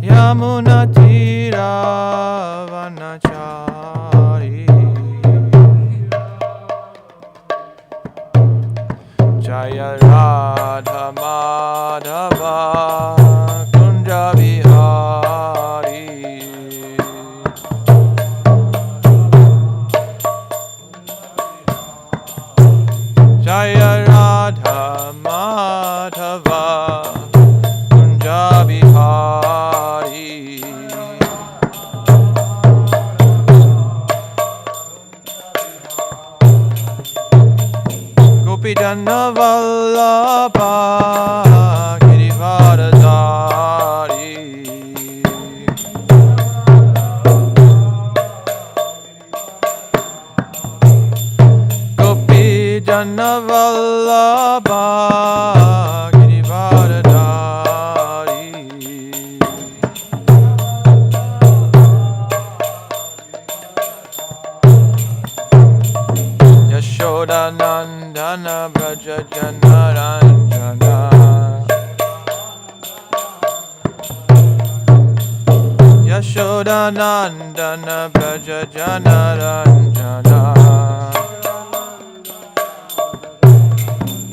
Yamuna Tira Vanachari Jaya Radha Madhava Kunja Vihari Jaya Radha Madhava Kunja Vihari Gopi Jana Vallabha Girivardhari Gopi Jana Vallabha Girivardhari Yashoda Nandana Braja Janaranjana Yashoda Nandana Braja Janaranjana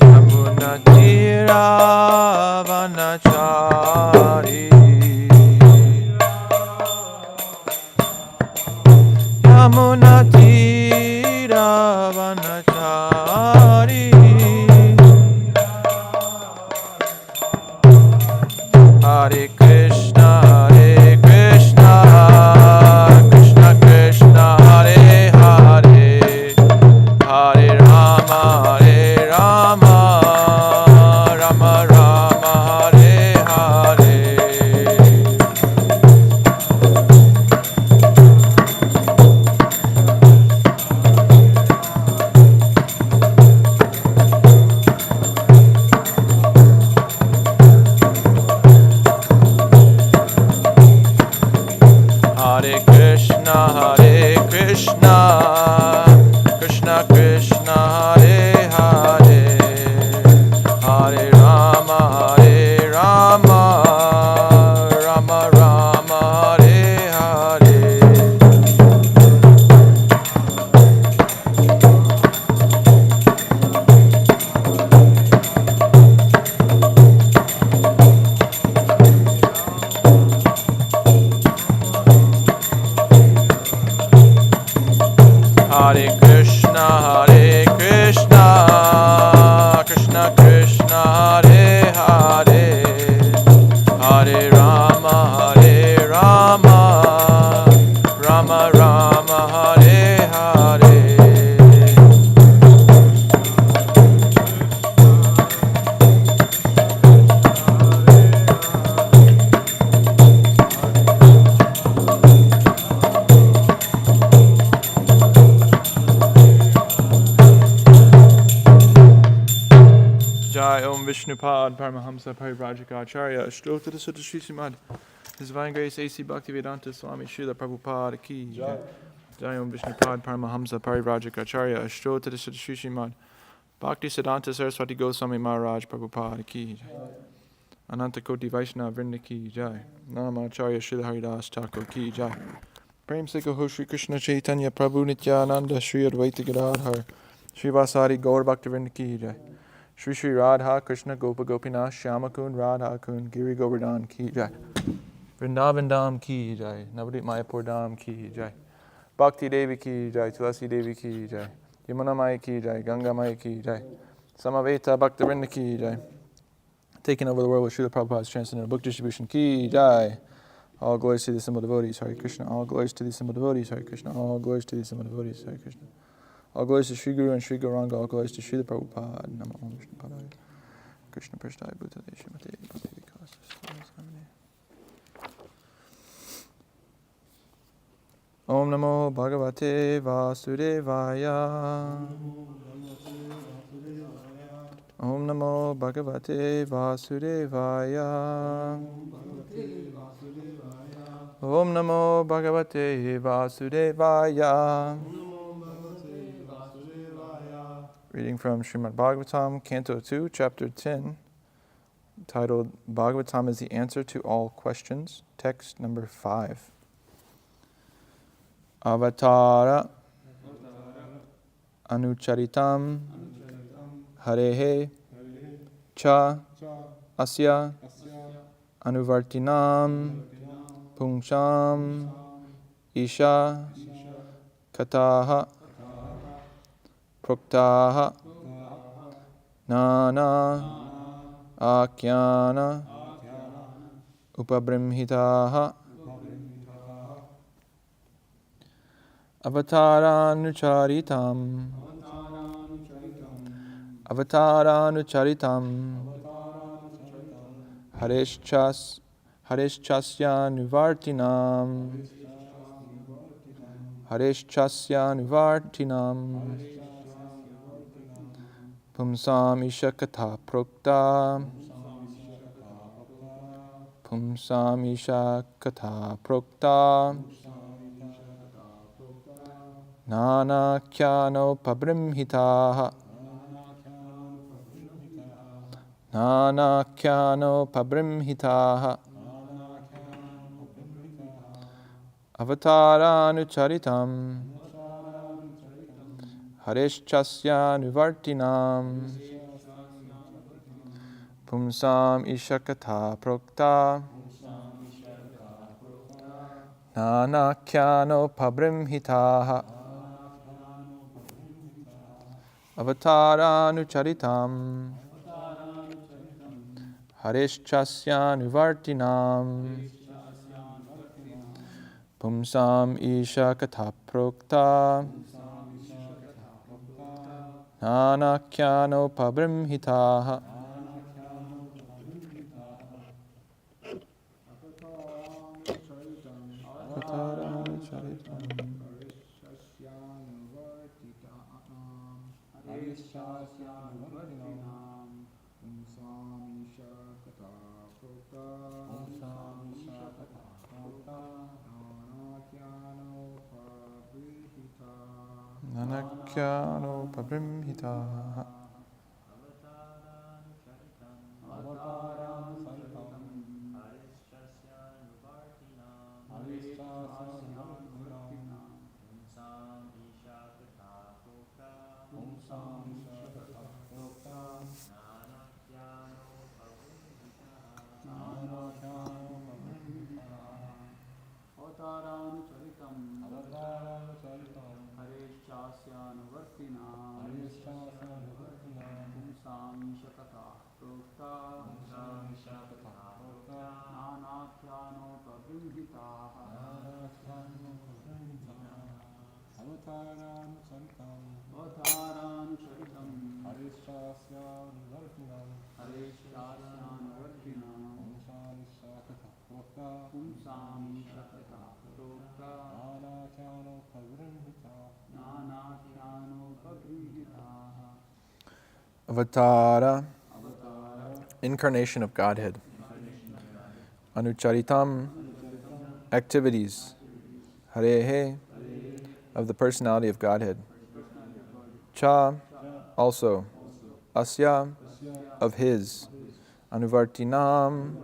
Yamuna Tira Vanachari Yamuna Tira Vanachari Hare Krishna Krishna Krishna Hare Hare Hare Rama Rama Rama Hare Hare Hare Krishna Krishna Krishna Hare Hare Hare Rama Rama Rama Hare Hare Hare Krishna Krishna Krishna Hare Hare Hare Rama Rama Rama Hare Hare Jai Om Vishnupad Paramahamsa Parivrajaka Acharya Ashtottara Sutta Sri Srimad His Divine Grace A.C. Bhaktivedanta Swami Srila Prabhupada Ki Jai Jai Om Vishnupad Paramahamsa Parivrajaka Acharya Ashtottara Sutta Sri Srimad Bhakti Siddhanta Saraswati Goswami Maharaj Prabhupada Ki Jai Ananta Koti Vaishnava Vrinda Ki Jai Nama Acharya Srila Haridas Thakur Ki Jai Prem Se Kaho Shri Krishna Chaitanya Prabhu Nityananda Shri Advaita Gadadhar Shri Vasari Gaur Bhakta Vrinda Ki Jai Shri Shri Radha Krishna Gopa Gopinath Shyama Kund Radha Kund Giri Govardhan Ki Jai Vrindavan Dham Ki Jai Navadip Mayapur Dham Ki Jai Bhakti Devi Ki Jai Tulasi Devi Ki Jai Yamuna Maya Ki Jai Ganga Maya Ki Jai Samaveta Bhakta Vrinda Ki Jai Taking over the world with Srila Prabhupada's transcendental book distribution Ki Jai All glories to the simple devotees Hare Krishna All glories to the simple devotees Hare Krishna All glories to the simple devotees Hare Krishna All glories to Sri Guru and Sri Gauranga, all glories to Srila Prabhupada, Namo Om Vishnu Padaya, Krishna Prasthaya Bhutale Shrimate Bhakti Vikas Om Namo Bhagavate Vasudevaya Om Namo Bhagavate Vasudevaya Om Namo Bhagavate Vasudevaya Reading from Srimad Bhagavatam, Canto 2, Chapter 10, titled Bhagavatam is the Answer to All Questions, text number 5. Avatara Anucharitam Harehe Cha Asya Anuvartinam Pungsham Isha Kataha Proktaha Nana Akyana Upabrimhitaha Avataranucharitam Harishchasya Nuvartinam Pumsam Ishakatha Prokta Nana Kyano Pabrimhitaha Avataranucharitam Harishchasya Nuvartinam Pumsam Ishakatha Prokta Nanakyano Pabrimhitaha Avataranucharitam Harishchasya Nuvartinam Pumsam Ishakatha Prokta Nanakyano Pabrimhitaha Nanakyano Pabrimhitaha Avatara, incarnation of Godhead. Anucharitam, activities. Harehe, of the personality of Godhead. Cha, also. Asya, of his. Anuvartinam,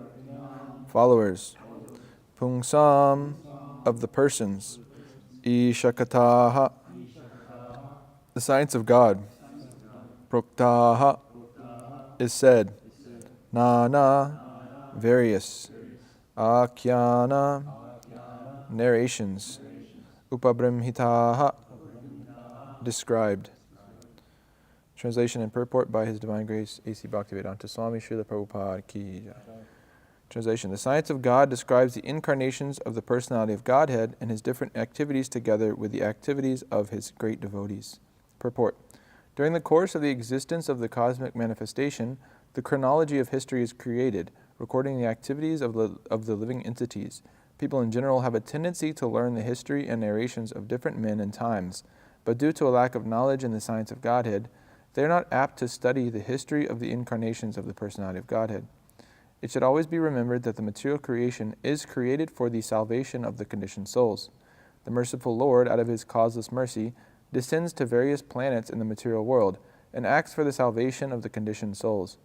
followers. Pungsam, of the persons. Ishakataha, the science of God. Proktaha, is said. Nana, various. Akyana, narrations. Upabrimhitaha, described. Translation and purport by His Divine Grace A.C. Bhaktivedanta Swami Srila Prabhupada Ki Jai. Translation. The science of God describes the incarnations of the personality of Godhead and His different activities together with the activities of His great devotees. Purport. During the course of the existence of the cosmic manifestation, the chronology of history is created, recording the activities of the living entities. People in general have a tendency to learn the history and narrations of different men and times, but due to a lack of knowledge in the science of Godhead, they are not apt to study the history of the incarnations of the personality of Godhead. It should always be remembered that the material creation is created for the salvation of the conditioned souls. The merciful Lord, out of His causeless mercy, descends to various planets in the material world and acts for the salvation of the conditioned souls.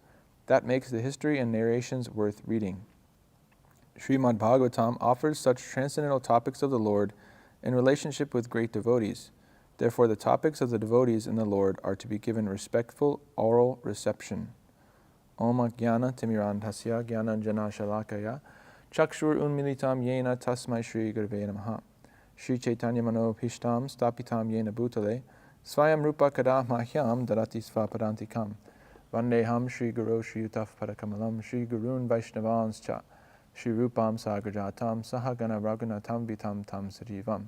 That makes the history and narrations worth reading. Srimad Bhagavatam offers such transcendental topics of the Lord in relationship with great devotees. Therefore, the topics of the devotees in the Lord are to be given respectful oral reception. Om Jnana Timirandhasya Jnananjana Shalakaya Chakshur Unmilitam Yena Tasmai Shri Gurve Namaha Shri Chaitanya Mano Pishtam Stapitam Yena Bhutale Svayam Rupa Kada Mahyam Darati Svapadantikam Vandeham Shri Guru Shri Utaf Padakamalam Shri Gurun Vaishnavans Cha Shri Rupam Sagrajatam Sahagana Raghunatam Vitam Tam Sajivam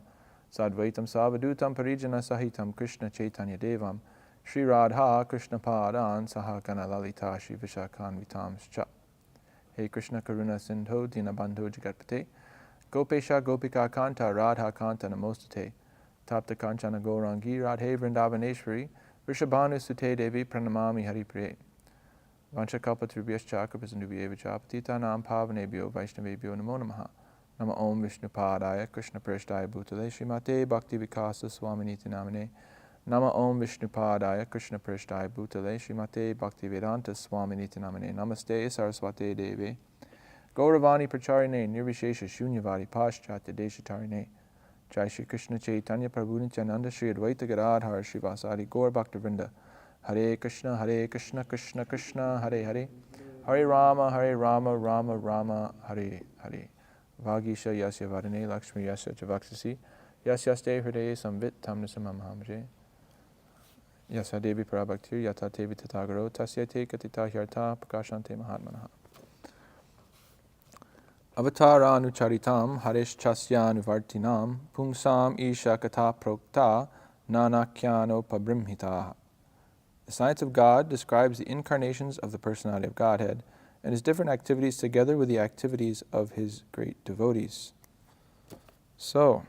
Sadvaitam Savadutam Parijana Sahitam Krishna Chaitanya Devam Shri Radha Krishna Padan Sahagana Lalita Shri Vishakhan Vitam Cha Hey Krishna Karuna Sindho Dinabandho Jagatpate Gopesha Gopika Kanta Radha Kanta Namostate Tapta Kanchana Gaurangi Radhe Vrindavaneshwari Rishabhanu Sute Devi Pranamami Haripriye Vanchakalpatrubhyascha Kripasinubhyevacha Patitanam Pavanebhyo Vaishnavebhyo Namo Namaha Nama Om Vishnupadaya Krishna Prashtaya Bhutale Srimate Bhakti Vikasa Swaminiti Namane Nama Om Vishnupadaya Krishna Prashtaya Bhutale Srimate Bhaktivedanta Swaminiti Namane Namaste Saraswate Deve Gauravani Pracharine Nirvishesha Shunyavadi Paschatya Deshatarine Jai Shri Krishna Chaitanya Prabhu Nityananda Shri Advaita Gadadhar Srivasadi Gaur Bhaktivinoda Hare Krishna Krishna Krishna Hare Hare Hare Rama Rama Rama Hare Hare Vagisha Yasya Vadane Lakshmi Yasya Javaksasi Yasyaste Hridaye Samvit Tamnasamam Hamje Yasa Devi Parabhaktir Yata Tevi Tatagaro Tasyate Katita Hyarta Prakashante Mahatmanaha Avatara Anucharitam Harish Chasya Anuvartinam Pungsam Isha Kata Prokta Nanakyano Pabrimhita. The science of God describes the incarnations of the personality of Godhead and his different activities together with the activities of his great devotees. So,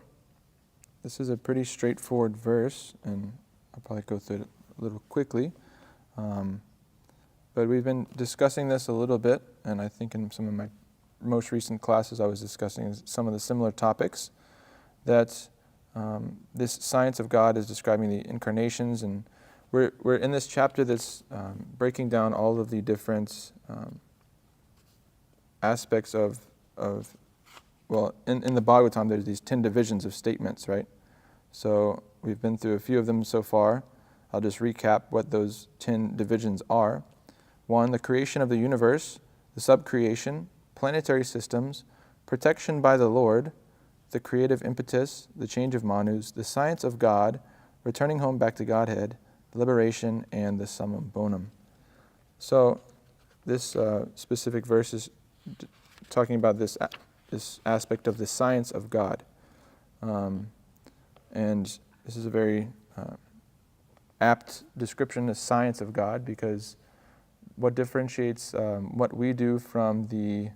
this is a pretty straightforward verse, and I'll probably go through it a little quickly. But we've been discussing this a little bit, and I think in some of my most recent classes I was discussing some of the similar topics, that this science of God is describing the incarnations, and we're in this chapter that's breaking down all of the different aspects of in the Bhagavatam there's these 10 divisions of statements, right? So we've been through a few of them so far. I'll just recap what those 10 divisions are. 1, the creation of the universe, the subcreation, planetary systems, protection by the Lord, the creative impetus, the change of manus, the science of God, returning home back to Godhead, liberation, and the summum bonum. So this specific verse is talking about this aspect of the science of God. And this is a very apt description, the science of God, because what differentiates what we do from the,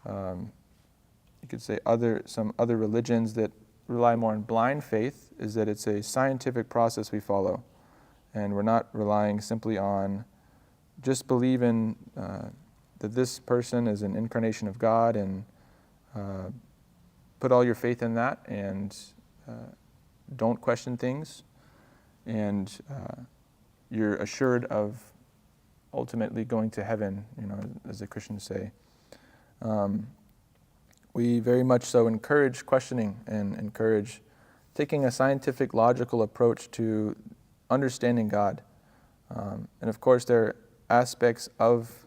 you could say, some other religions that rely more on blind faith is that it's a scientific process we follow. And we're not relying simply on just believing that this person is an incarnation of God and put all your faith in that and don't question things. And you're assured of ultimately going to heaven, as the Christians say. We very much so encourage questioning and encourage taking a scientific, logical approach to understanding God. And of course, there are aspects of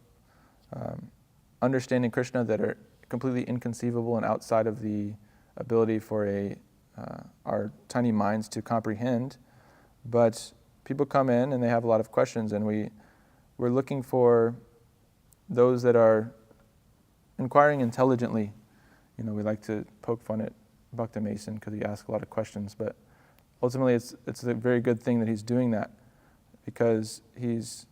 understanding Krishna that are completely inconceivable and outside of the ability for our tiny minds to comprehend. But people come in and they have a lot of questions, and we're looking for those that are inquiring intelligently. We like to poke fun at Bhakta Mason because he asks a lot of questions, but ultimately it's a very good thing that he's doing that, because he's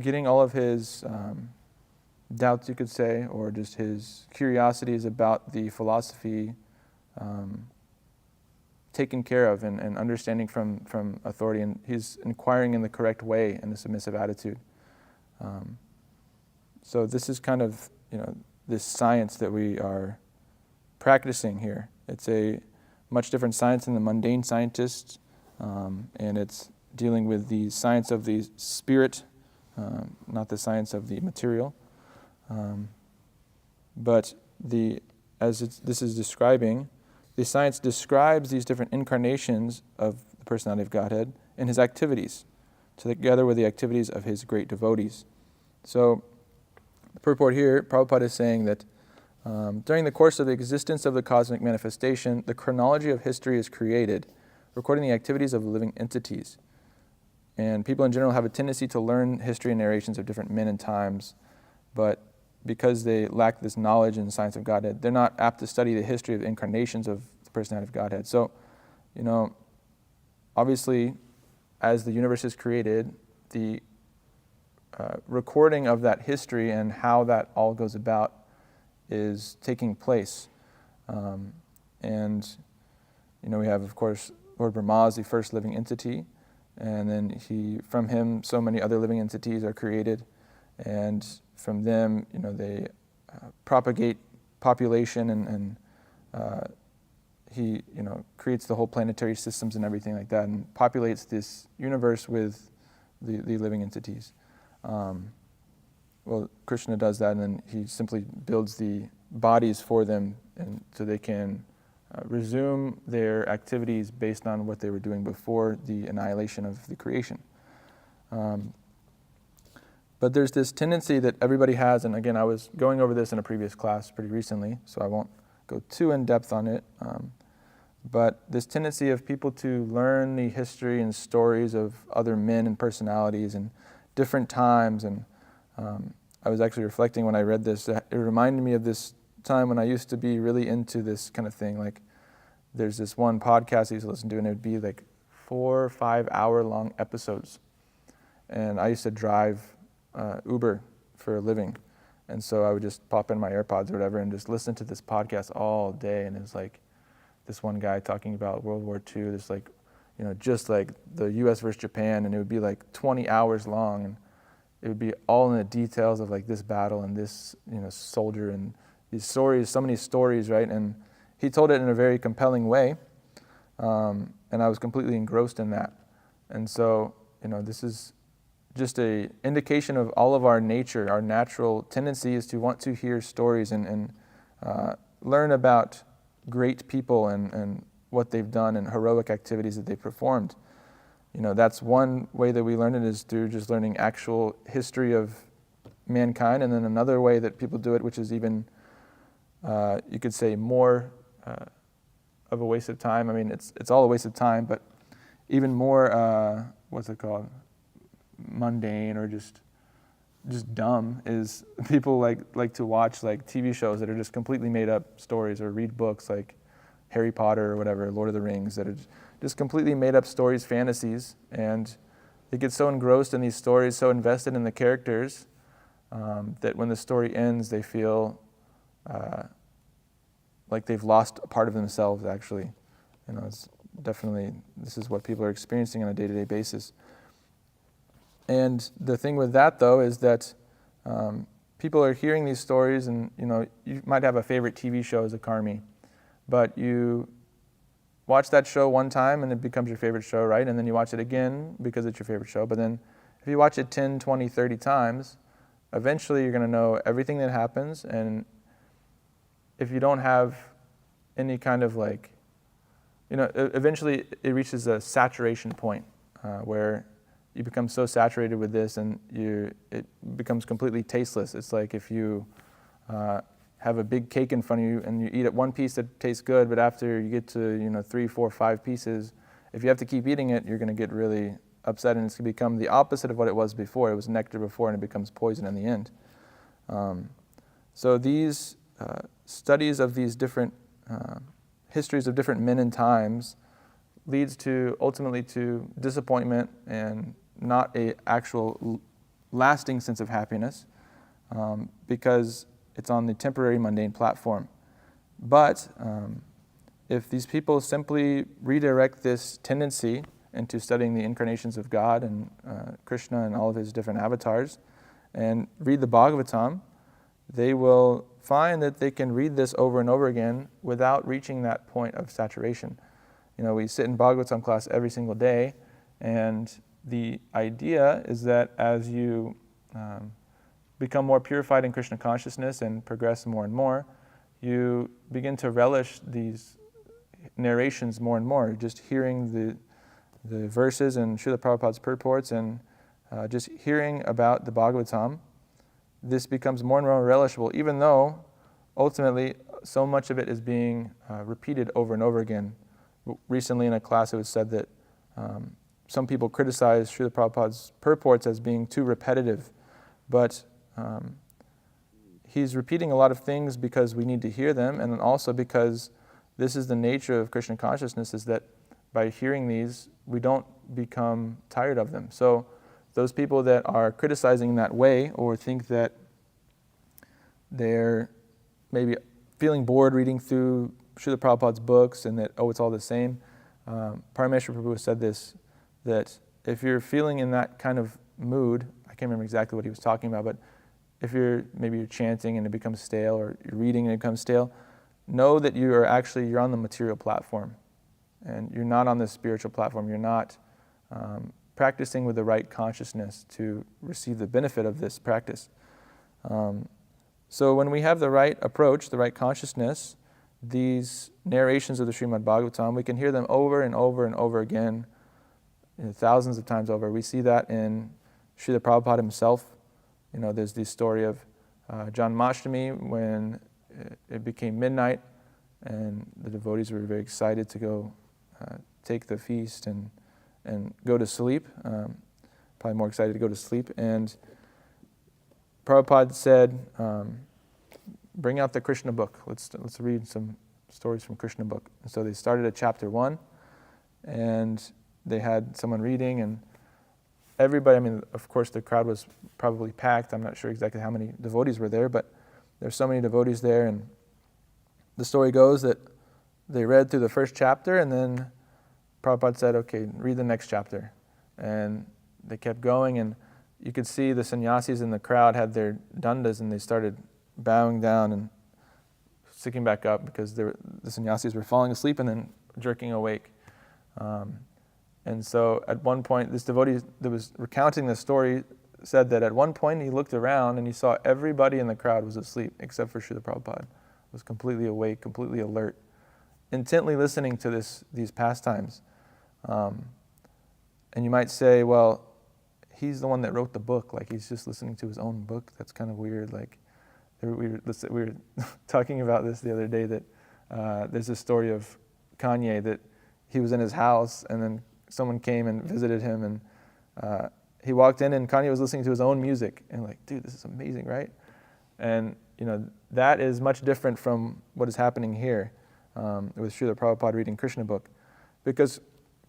getting all of his doubts, you could say, or just his curiosities about the philosophy taken care of and understanding from authority, and he's inquiring in the correct way in a submissive attitude. So this is kind of, this science that we are practicing here. It's a much different science than the mundane scientists, and it's dealing with the science of the spirit, not the science of the material. But this is describing, the science describes these different incarnations of the personality of Godhead in his activities, together with the activities of his great devotees. So, the purport here, Prabhupada is saying that during the course of the existence of the cosmic manifestation, the chronology of history is created, recording the activities of living entities. And people in general have a tendency to learn history and narrations of different men and times, but because they lack this knowledge in the science of Godhead, they're not apt to study the history of the incarnations of the personality of Godhead. So, obviously, as the universe is created, the recording of that history and how that all goes about is taking place. And we have, of course, Lord Brahma is the first living entity, and then from him, so many other living entities are created, and from them, they propagate population, and he, creates the whole planetary systems and everything like that, and populates this universe with the living entities. Well, Krishna does that, and then he simply builds the bodies for them, and so they can resume their activities based on what they were doing before the annihilation of the creation. But there's this tendency that everybody has, and again, I was going over this in a previous class pretty recently, so I won't go too in depth on it. But this tendency of people to learn the history and stories of other men and personalities and different times, and I was actually reflecting when I read this. It reminded me of this time when I used to be really into this kind of thing. Like, there's this one podcast I used to listen to, and it would be like 4 or 5 hour long episodes. And I used to drive Uber for a living, and so I would just pop in my AirPods or whatever and just listen to this podcast all day. And it was like this one guy talking about World War II. This just like the U.S. versus Japan, and it would be like 20 hours long, and it would be all in the details of like this battle and this soldier and these stories, so many stories, right? And he told it in a very compelling way, and I was completely engrossed in that. And so this is just a indication of all of our nature. Our natural tendency is to want to hear stories and learn about great people and what they've done and heroic activities that they've performed. That's one way that we learn it, is through just learning actual history of mankind. And then another way that people do it, which is even, you could say, more of a waste of time. I mean, it's all a waste of time, but even more, mundane or just dumb, is people like to watch like TV shows that are just completely made up stories, or read books like Harry Potter or whatever, Lord of the Rings, that are just completely made up stories, fantasies, and they get so engrossed in these stories, so invested in the characters, that when the story ends, they feel like they've lost a part of themselves, actually. It's definitely, this is what people are experiencing on a day-to-day basis. And the thing with that, though, is that people are hearing these stories, and you might have a favorite TV show as a karmi, but you watch that show one time and it becomes your favorite show, right? And then you watch it again because it's your favorite show. But then if you watch it 10, 20, 30 times, eventually you're going to know everything that happens. And if you don't have any kind of eventually it reaches a saturation point where you become so saturated with this, and it becomes completely tasteless. It's like if you have a big cake in front of you and you eat at one piece that tastes good, but after you get to 3, 4, 5 pieces, if you have to keep eating it, you're going to get really upset, and it's going to become the opposite of what it was before. It was nectar before, and it becomes poison in the end. So these studies of these different histories of different men and times leads ultimately to disappointment and not a actual lasting sense of happiness, because it's on the temporary mundane platform. But if these people simply redirect this tendency into studying the incarnations of God and Krishna and all of his different avatars, and read the Bhagavatam, they will find that they can read this over and over again without reaching that point of saturation. We sit in Bhagavatam class every single day, and the idea is that as you become more purified in Krishna consciousness and progress more and more, you begin to relish these narrations more and more. Just hearing the verses and Srila Prabhupada's purports and just hearing about the Bhagavatam, this becomes more and more relishable, even though ultimately so much of it is being repeated over and over again. Recently in a class it was said that some people criticize Srila Prabhupada's purports as being too repetitive, but he's repeating a lot of things because we need to hear them, and also because this is the nature of Krishna consciousness, is that by hearing these, we don't become tired of them. So those people that are criticizing that way, or think that they're maybe feeling bored reading through Srila Prabhupada's books and that, it's all the same. Parameshwar Prabhu said this, that if you're feeling in that kind of mood, I can't remember exactly what he was talking about, but if you're chanting and it becomes stale, or you're reading and it becomes stale, know that you're on the material platform and you're not on the spiritual platform. You're not practicing with the right consciousness to receive the benefit of this practice. So when we have the right approach, the right consciousness, these narrations of the Srimad Bhagavatam, we can hear them over and over and over again, thousands of times over. We see that in Srila Prabhupada himself. There's the story of Janmashtami, when it became midnight and the devotees were very excited to go take the feast and go to sleep, probably more excited to go to sleep. And Prabhupada said, bring out the Krishna book. Let's read some stories from Krishna book. And so they started at chapter 1, and they had someone reading, and everybody, of course the crowd was probably packed. I'm not sure exactly how many devotees were there, but there's so many devotees there, and the story goes that they read through the first chapter, and then Prabhupada said, okay, read the next chapter. And they kept going, and you could see the sannyasis in the crowd had their dandas, and they started bowing down and sticking back up because the sannyasis were falling asleep and then jerking awake. And so at one point, this devotee that was recounting the story said that at one point he looked around and he saw everybody in the crowd was asleep except for Srila Prabhupada. Was completely awake, completely alert, intently listening to these pastimes. And you might say, well, he's the one that wrote the book, like he's just listening to his own book. That's kind of weird. Like we were talking about this the other day, that there's a story of Kanye, that he was in his house and then someone came and visited him, and he walked in and Kanye was listening to his own music, and like, dude, this is amazing, right? And that is much different from what is happening here with Srila Prabhupada reading Krishna book, because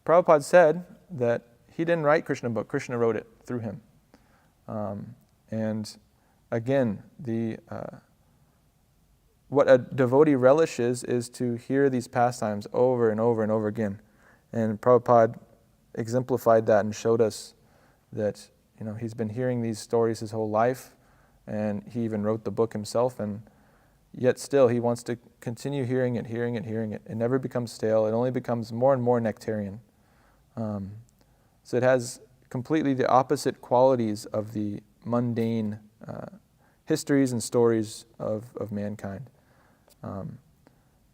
Prabhupada said that he didn't write Krishna book, Krishna wrote it through him. And again, what a devotee relishes is to hear these pastimes over and over and over again. And Prabhupada exemplified that and showed us that he's been hearing these stories his whole life, and he even wrote the book himself, and yet still he wants to continue hearing it. It never becomes stale. It only becomes more and more nectarian. So it has completely the opposite qualities of the mundane histories and stories of mankind.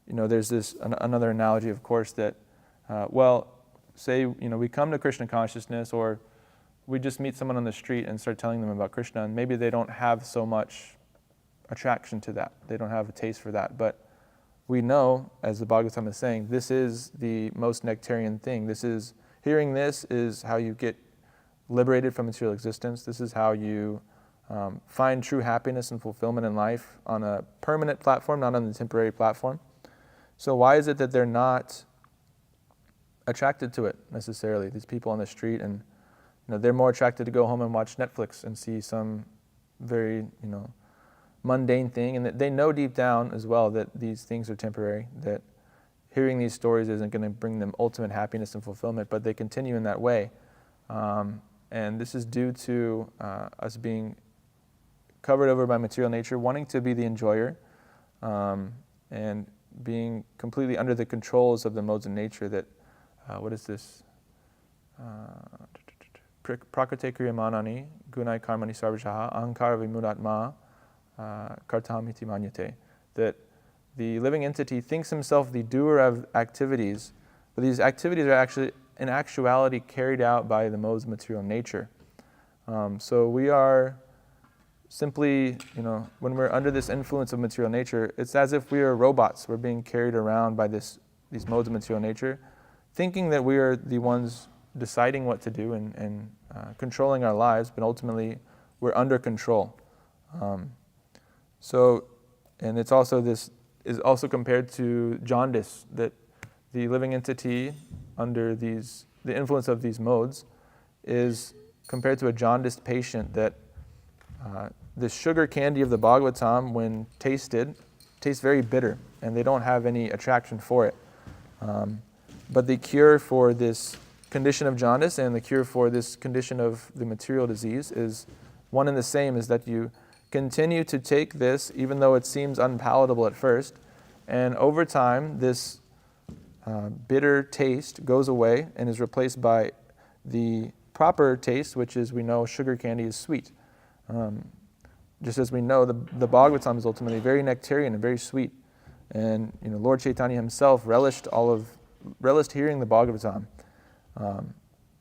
There's another analogy, of course, that say we come to Krishna consciousness, or we just meet someone on the street and start telling them about Krishna, and maybe they don't have so much attraction to that. They don't have a taste for that. But we know, as the Bhagavatam is saying, this is the most nectarian thing. Hearing this is how you get liberated from material existence. This is how you find true happiness and fulfillment in life on a permanent platform, not on the temporary platform. So why is it that they're not attracted to it necessarily, these people on the street? And they're more attracted to go home and watch Netflix and see some very mundane thing, and that they know deep down as well that these things are temporary, that hearing these stories isn't going to bring them ultimate happiness and fulfillment, but they continue in that way. And this is due to us being covered over by material nature, wanting to be the enjoyer, and being completely under the controls of the modes of nature that, what is this? prakrite kriyamanani gunai karmani sarvajaha ahankara vimudatma kartam iti manyate. That the living entity thinks himself the doer of activities, but these activities are actually, in actuality, carried out by the modes of material nature. So we are simply, when we're under this influence of material nature, it's as if we are robots. We're being carried around by these modes of material nature, thinking that we are the ones deciding what to do and controlling our lives, but ultimately we're under control. And it's also this is also compared to jaundice, that the living entity under the influence of these modes is compared to a jaundiced patient that the sugar candy of the Bhagavatam, when tasted, tastes very bitter, and they don't have any attraction for it. But the cure for this condition of jaundice and the cure for this condition of the material disease is one and the same, is that you continue to take this even though it seems unpalatable at first, and over time this bitter taste goes away and is replaced by the proper taste, which is, we know sugar candy is sweet. Just as we know, the Bhagavatam is ultimately very nectarian and very sweet. And Lord Chaitanya himself relished hearing the Bhagavatam.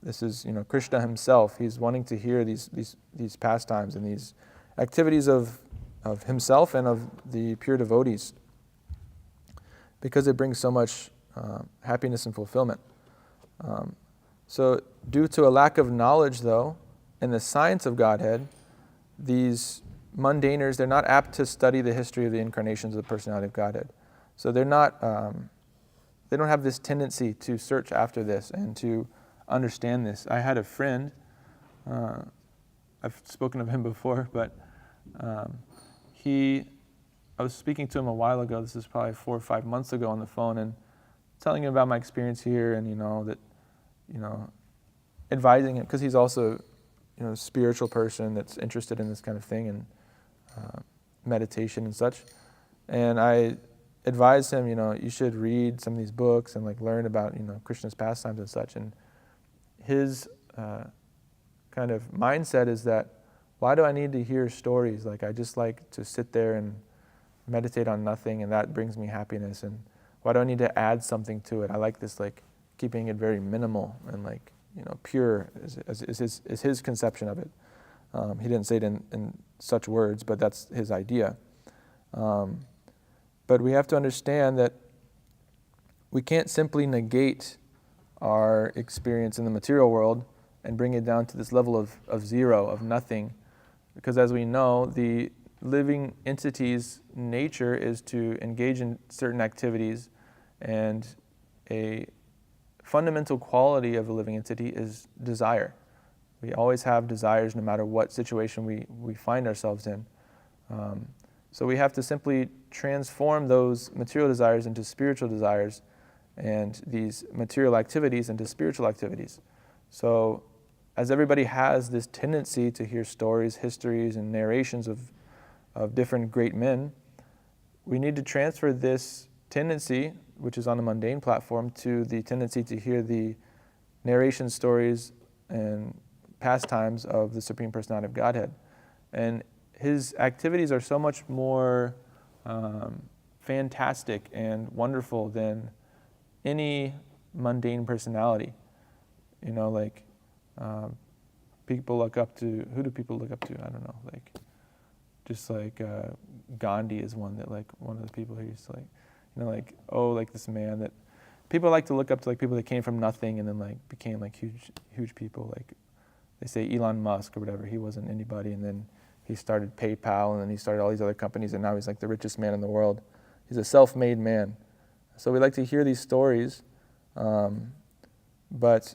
This is Krishna himself. He's wanting to hear these pastimes and these activities of himself and of the pure devotees, because it brings so much happiness and fulfillment. So due to a lack of knowledge, though, in the science of Godhead, these mundaners, they're not apt to study the history of the incarnations of the personality of Godhead. So they're not, they don't have this tendency to search after this and to understand this. I had a friend, I've spoken of him before, but I was speaking to him a while ago. This is probably 4 or 5 months ago on the phone, and telling him about my experience here, and advising him, because he's also a spiritual person that's interested in this kind of thing and meditation and such. And I advised him, you should read some of these books and learn about Krishna's pastimes and such. And his kind of mindset is that, why do I need to hear stories? I just like to sit there and meditate on nothing, and that brings me happiness. And why do I need to add something to it? I like this keeping it very minimal and pure is his conception of it. He didn't say it in such words, but that's his idea. But we have to understand that we can't simply negate our experience in the material world and bring it down to this level of zero, of nothing. Because as we know, the living entity's nature is to engage in certain activities, and a fundamental quality of a living entity is desire. We always have desires no matter what situation we find ourselves in. So we have to simply transform those material desires into spiritual desires, and these material activities into spiritual activities. So as everybody has this tendency to hear stories, histories, and narrations of different great men, we need to transfer this tendency, which is on the mundane platform, to the tendency to hear the narration stories and pastimes of the Supreme Personality of Godhead. And his activities are so much more fantastic and wonderful than any mundane personality. People look up to, who do people look up to? I don't know, Gandhi is one that one of the people who used to this man that people like to look up to, people that came from nothing and then became huge people. They say Elon Musk or whatever, he wasn't anybody, and then he started PayPal, and then he started all these other companies, and now he's the richest man in the world. He's a self-made man. So we like to hear these stories, but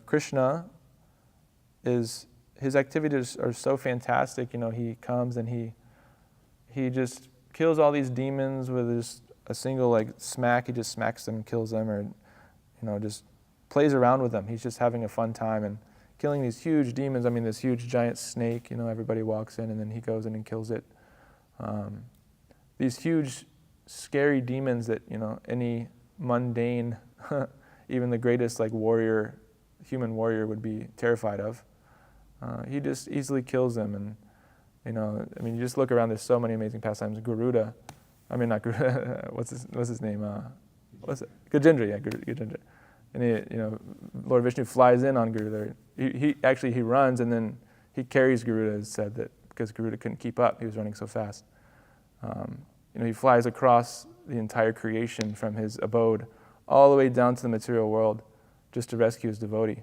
Krishna his activities are so fantastic. He comes and he just kills all these demons with just a single smack. He just smacks them and kills them, or just plays around with them. He's just having a fun time and killing these huge demons. I mean, this huge giant snake, everybody walks in and then he goes in and kills it. These huge, scary demons that, any mundane, even the greatest human warrior would be terrified of. He just easily kills them. And, you just look around, there's so many amazing pastimes. Garuda, not Garuda, what's his name? Gajendra, yeah, Gajendra. And Lord Vishnu flies in on Garuda. He runs, and then he carries Garuda, it's said, that because Garuda couldn't keep up, he was running so fast. He flies across the entire creation from his abode all the way down to the material world just to rescue his devotee.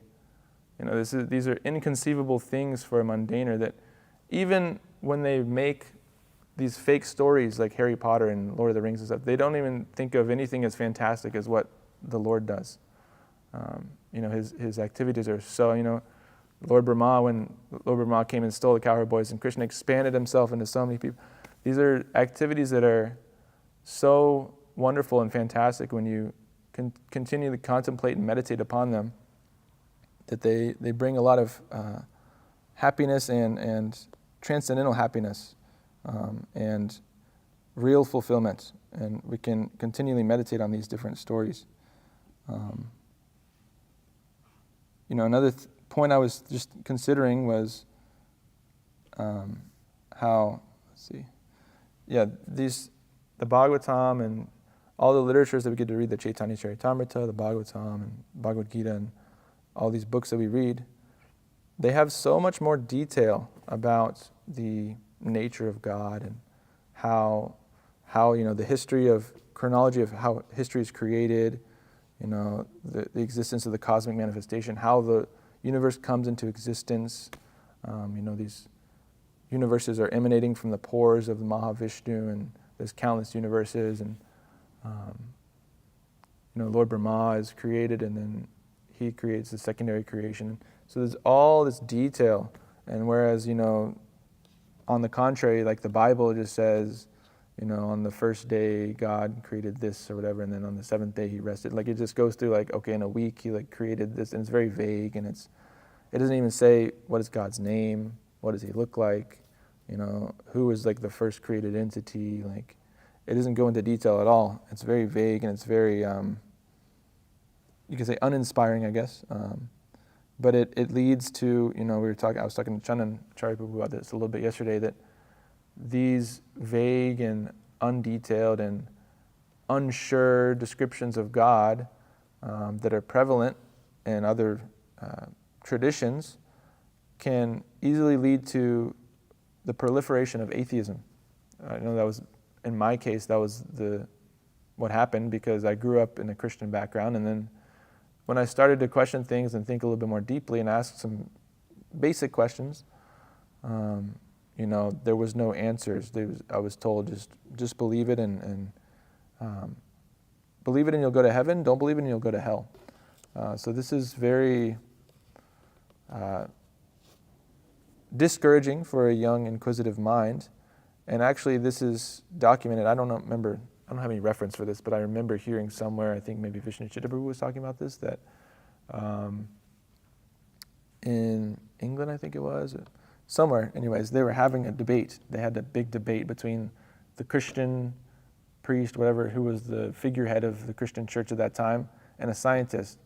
These are inconceivable things for a mundaner, that even when they make these fake stories like Harry Potter and Lord of the Rings and stuff, they don't even think of anything as fantastic as what the Lord does. His activities are so, Lord Brahma, when Lord Brahma came and stole the cowherd boys, and Krishna expanded himself into so many people. These are activities that are so wonderful and fantastic when you can continue to contemplate and meditate upon them, that they bring a lot of happiness and transcendental happiness and real fulfillment. And we can continually meditate on these different stories. Another point I was just considering was how, the Bhagavatam and all the literatures that we get to read, the Chaitanya Charitamrita, the Bhagavatam and Bhagavad Gita, and all these books that we read, they have so much more detail about the nature of God and how the history of chronology of how history is created, the existence of the cosmic manifestation, how the universe comes into existence. These universes are emanating from the pores of the Mahavishnu, and there's countless universes, and Lord Brahma is created, and then he creates the secondary creation. So there's all this detail, and whereas on the contrary, like the Bible just says, on the first day God created this or whatever, and then on the seventh day he rested. Like, it just goes through like, okay, in a week he created this, and it's very vague, and it doesn't even say what is God's name, what does he look like, who is like the first created entity. Like, it doesn't go into detail at all. It's very vague, and it's very you can say uninspiring, I guess. But it leads to, I was talking to Chandan Acharya Prabhu about this a little bit yesterday, that these vague and undetailed and unsure descriptions of God that are prevalent in other traditions can easily lead to the proliferation of atheism. I know that was, in my case, that was what happened, because I grew up in a Christian background, and then when I started to question things and think a little bit more deeply and ask some basic questions, there was no answers. I was told, just believe it and believe it and you'll go to heaven. Don't believe it and you'll go to hell. So this is very discouraging for a young, inquisitive mind. And actually, this is documented. I don't have any reference for this, but I remember hearing somewhere, I think maybe Vishnu Chittaprabhu was talking about this, that in England, I think it was, or somewhere, anyways, they were having a debate. They had a big debate between the Christian priest, whatever, who was the figurehead of the Christian church at that time, and a scientist.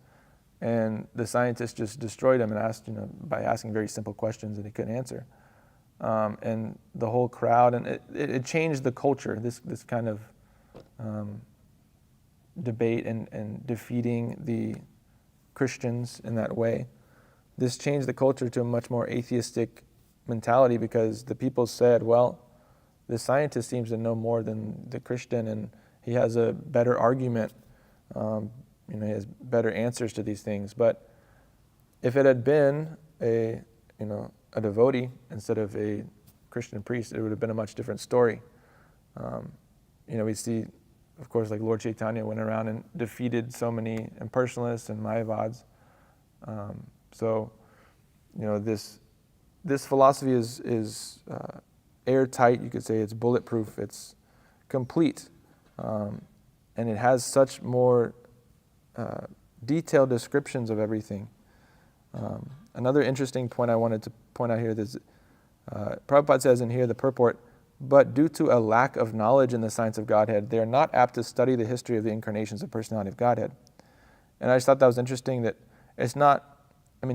And the scientist just destroyed him and asked, by asking very simple questions that he couldn't answer. And the whole crowd, and it changed the culture, this kind of debate and defeating the Christians in that way. This changed the culture to a much more atheistic mentality, because the people said, well, the scientist seems to know more than the Christian, and he has a better argument, he has better answers to these things. But if it had been a devotee instead of a Christian priest, it would have been a much different story. We see, of course, like Lord Chaitanya went around and defeated so many impersonalists and Mayavads. This philosophy is airtight. You could say it's bulletproof. It's complete, and it has such more detailed descriptions of everything. Another interesting point I wanted to point out here is Prabhupada says in here, the purport, but due to a lack of knowledge in the science of Godhead, they are not apt to study the history of the incarnations of personality of Godhead. And I just thought that was interesting, that it's not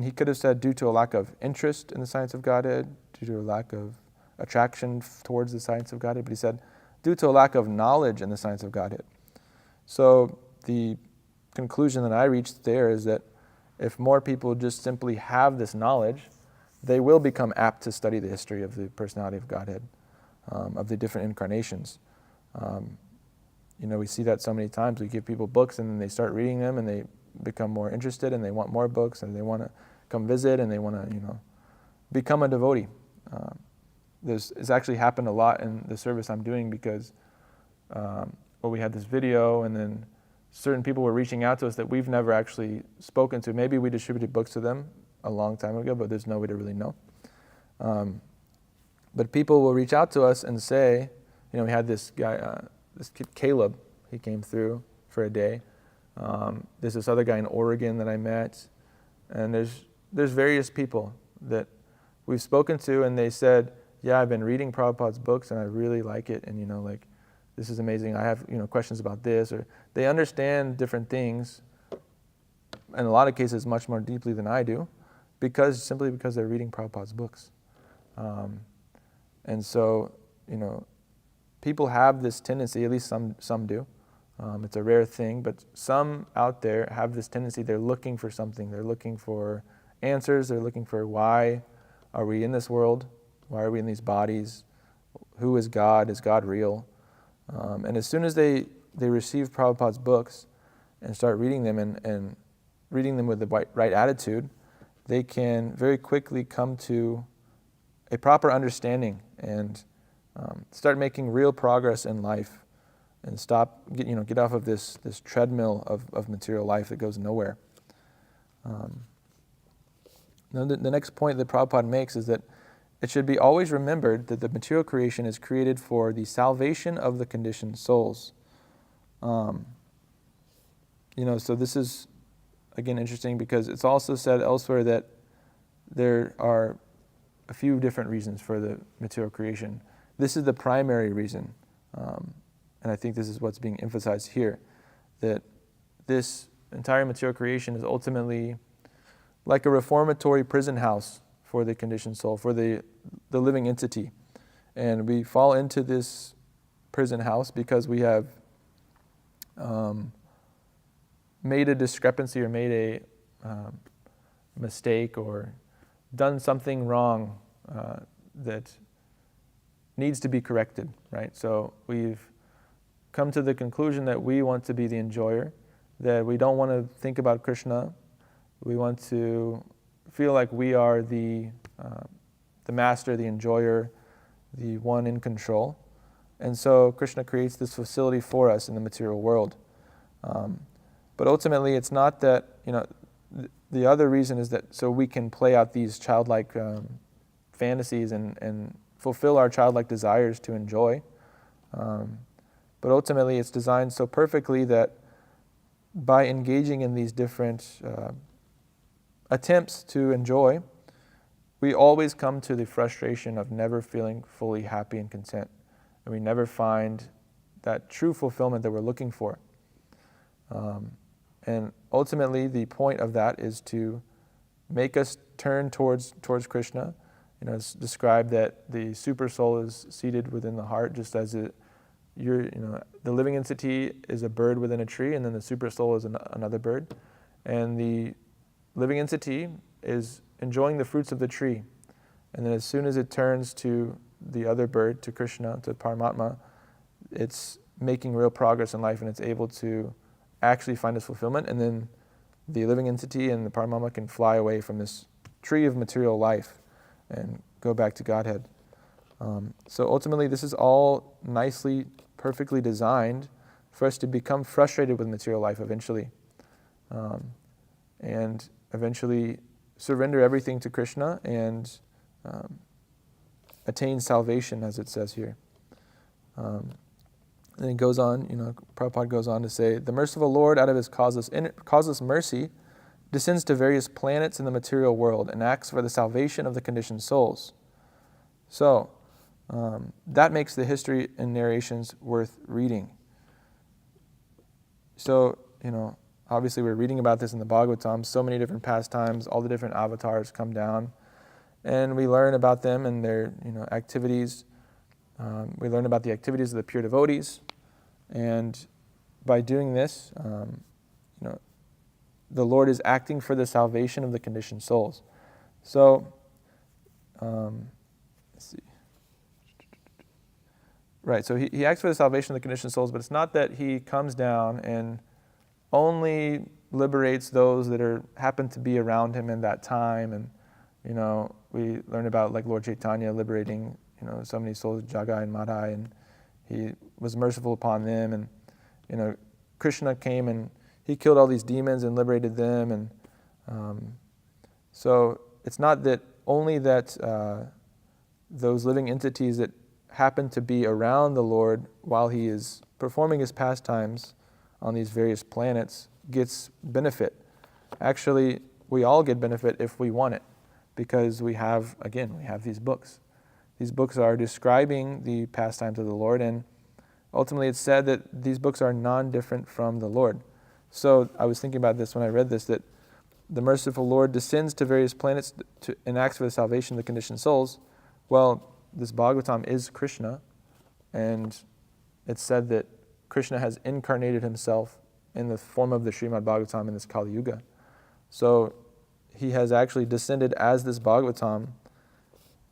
he could have said due to a lack of interest in the science of Godhead, due to a lack of attraction towards the science of Godhead, but he said due to a lack of knowledge in the science of Godhead. So the conclusion that I reached there is that if more people just simply have this knowledge, they will become apt to study the history of the personality of Godhead, of the different incarnations. We see that so many times. We give people books and then they start reading them and they become more interested and they want more books and they want to come visit and they want to, become a devotee. It's actually happened a lot in the service I'm doing because we had this video and then certain people were reaching out to us that we've never actually spoken to. Maybe we distributed books to them a long time ago, but there's no way to really know. But people will reach out to us and say, we had this guy, this kid Caleb, he came through for a day. There's this other guy in Oregon that I met, and there's various people that we've spoken to, and they said, yeah, I've been reading Prabhupada's books, and I really like it, and this is amazing. I have questions about this, or they understand different things, in a lot of cases much more deeply than I do, simply because they're reading Prabhupada's books. And so, people have this tendency, at least some do. It's a rare thing, but some out there have this tendency. They're looking for something. They're looking for answers. They're looking for why are we in this world? Why are we in these bodies? Who is God? Is God real? And as soon as they receive Prabhupada's books and start reading them and reading them with the right attitude, they can very quickly come to a proper understanding and start making real progress in life and get off of this treadmill of material life that goes nowhere. Now the next point that Prabhupada makes is that it should be always remembered that the material creation is created for the salvation of the conditioned souls. So this is, again, interesting because it's also said elsewhere that there are a few different reasons for the material creation. This is the primary reason, and I think this is what's being emphasized here, that this entire material creation is ultimately like a reformatory prison house for the conditioned soul, for the living entity. And we fall into this prison house because we have made a discrepancy or made a mistake or done something wrong that needs to be corrected, right? So we've come to the conclusion that we want to be the enjoyer, that we don't want to think about Krishna. We want to feel like we are the master, the enjoyer, the one in control. And so Krishna creates this facility for us in the material world. But ultimately, it's not that, the other reason is that so we can play out these childlike fantasies and fulfill our childlike desires to enjoy. But ultimately, it's designed so perfectly that by engaging in these different attempts to enjoy, we always come to the frustration of never feeling fully happy and content. And we never find that true fulfillment that we're looking for. And ultimately, the point of that is to make us turn towards Krishna. It's described that the super soul is seated within the heart, just as the living entity is a bird within a tree, and then the super soul is another bird. And the living entity is enjoying the fruits of the tree. And then as soon as it turns to the other bird, to Krishna, to Paramatma, it's making real progress in life and it's able to actually find its fulfillment. And then the living entity and the Paramatma can fly away from this tree of material life and go back to Godhead. So ultimately, this is all nicely, perfectly designed for us to become frustrated with material life eventually. And eventually surrender everything to Krishna and attain salvation, as it says here. And it goes on, Prabhupada goes on to say, the merciful Lord, out of his causeless mercy, descends to various planets in the material world and acts for the salvation of the conditioned souls. So, that makes the history and narrations worth reading. So, obviously we're reading about this in the Bhagavatam, so many different pastimes, all the different avatars come down, and we learn about them and their activities. We learn about the activities of the pure devotees, and by doing this, the Lord is acting for the salvation of the conditioned souls. So, let's see. Right, so he acts for the salvation of the conditioned souls, but it's not that he comes down and only liberates those that happen to be around him in that time. And, we learn about like Lord Chaitanya liberating, so many souls, Jagai and Madhai, and he was merciful upon them. And, Krishna came and he killed all these demons and liberated them. And so it's not that only that those living entities that happen to be around the Lord while he is performing his pastimes on these various planets gets benefit. Actually, we all get benefit if we want it, because we have these books. These books are describing the pastimes of the Lord, and ultimately it's said that these books are non-different from the Lord. So I was thinking about this when I read this, that the merciful Lord descends to various planets and acts for the salvation of the conditioned souls. Well, this Bhagavatam is Krishna, and it's said that Krishna has incarnated himself in the form of the Srimad Bhagavatam in this Kali Yuga. So he has actually descended as this Bhagavatam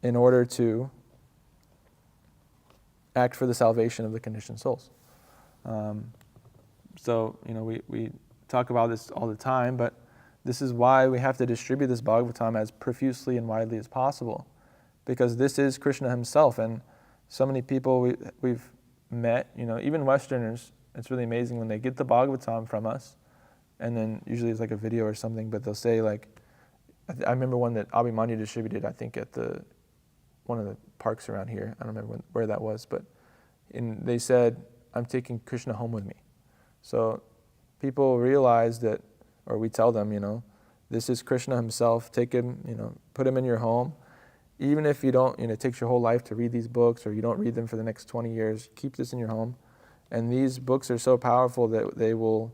in order to act for the salvation of the conditioned souls. So, we talk about this all the time, but this is why we have to distribute this Bhagavatam as profusely and widely as possible, because this is Krishna himself. And so many people we've met, even Westerners, it's really amazing when they get the Bhagavatam from us, and then usually it's like a video or something, but they'll say like, I remember one that Abhimanyu distributed, I think at one of the parks around here. I don't remember where that was, but they said, I'm taking Krishna home with me. So people realize that, or we tell them, this is Krishna himself. Take him, put him in your home. Even if you don't, it takes your whole life to read these books, or you don't read them for the next 20 years, keep this in your home. And these books are so powerful that they will,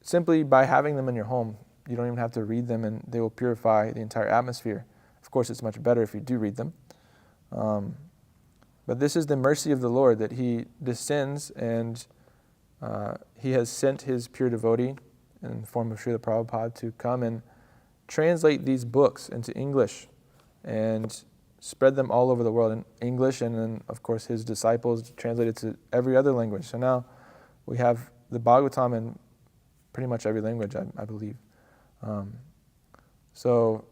simply by having them in your home, you don't even have to read them, and they will purify the entire atmosphere. Of course, it's much better if you do read them. But this is the mercy of the Lord, that he descends and he has sent his pure devotee in the form of Srila Prabhupada to come and translate these books into English and spread them all over the world in English, and then, of course, his disciples translated to every other language. So now we have the Bhagavatam in pretty much every language, I believe. So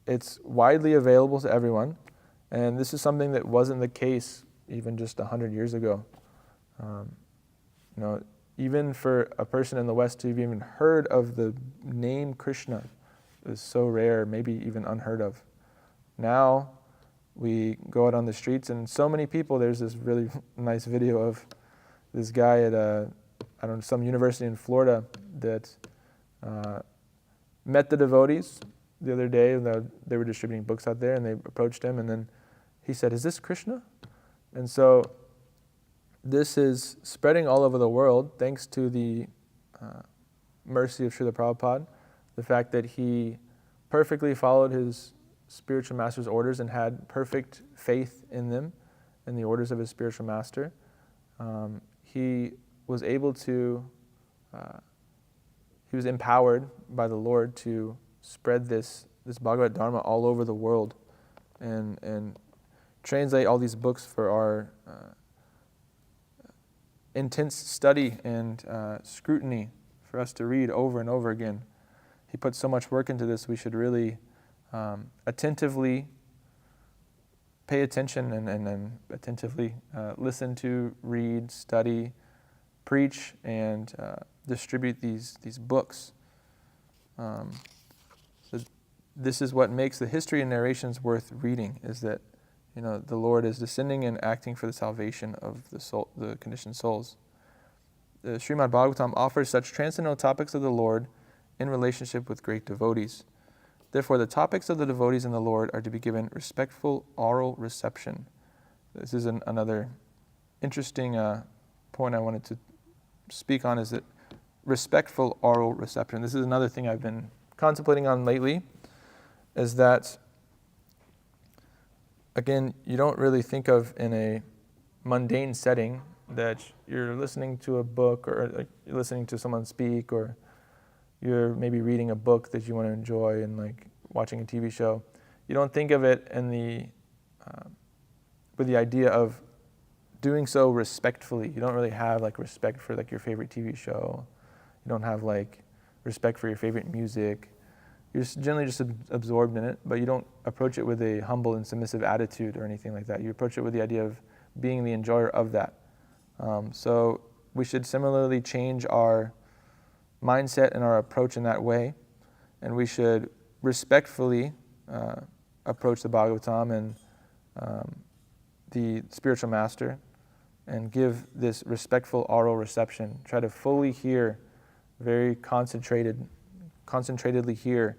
it's widely available to everyone, and this is something that wasn't the case even just 100 years ago. Even for a person in the West to have even heard of the name Krishna is so rare, maybe even unheard of. Now we go out on the streets, and so many people, there's this really nice video of this guy at some university in Florida that met the devotees the other day. They were distributing books out there, and they approached him, and then he said, "Is this Krishna?" And so this is spreading all over the world thanks to the mercy of Srila Prabhupada, the fact that he perfectly followed his spiritual master's orders and had perfect faith in them, in the orders of his spiritual master. He was able to, he was empowered by the Lord to spread this Bhagavad Dharma all over the world and translate all these books for our intense study and scrutiny for us to read over and over again. He put so much work into this, we should really attentively pay attention and attentively listen to, read, study, preach, and distribute these books. So this is what makes the history and narrations worth reading, is that the Lord is descending and acting for the salvation of the conditioned souls. The Srimad Bhagavatam offers such transcendental topics of the Lord in relationship with great devotees. Therefore, the topics of the devotees and the Lord are to be given respectful oral reception. This is another interesting point I wanted to speak on, is that respectful oral reception. This is another thing I've been contemplating on lately, is that, again, you don't really think of in a mundane setting that you're listening to a book, or like you're listening to someone speak, or you're maybe reading a book that you want to enjoy and like watching a TV show. You don't think of it in the with the idea of doing so respectfully. You don't really have like respect for like your favorite TV show. You don't have like respect for your favorite music. You're generally just absorbed in it, but you don't approach it with a humble and submissive attitude or anything like that. You approach it with the idea of being the enjoyer of that. So we should similarly change our mindset and our approach in that way, and we should respectfully approach the Bhagavatam and the spiritual master, and give this respectful oral reception. Try to fully hear, very concentratedly hear.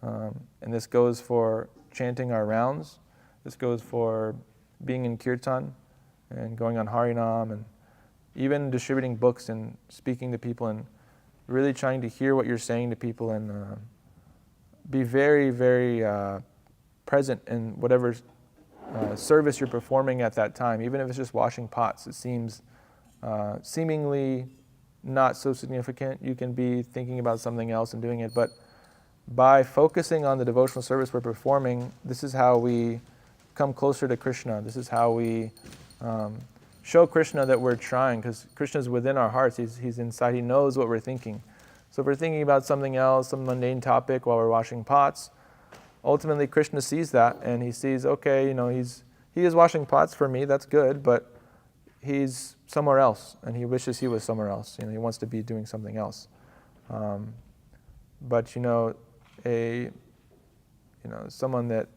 And this goes for chanting our rounds. This goes for being in kirtan and going on Harinam, and even distributing books and speaking to people and really trying to hear what you're saying to people, and be very, very present in whatever service you're performing at that time. Even if it's just washing pots, it seems seemingly not so significant. You can be thinking about something else and doing it, but by focusing on the devotional service we're performing, this is how we come closer to Krishna. This is how we show Krishna that we're trying, because Krishna's within our hearts. He's inside. He knows what we're thinking. So if we're thinking about something else, some mundane topic while we're washing pots, ultimately Krishna sees that, and he sees, okay, he is washing pots for me, that's good, but he's somewhere else, and he wishes he was somewhere else. He wants to be doing something else. But someone that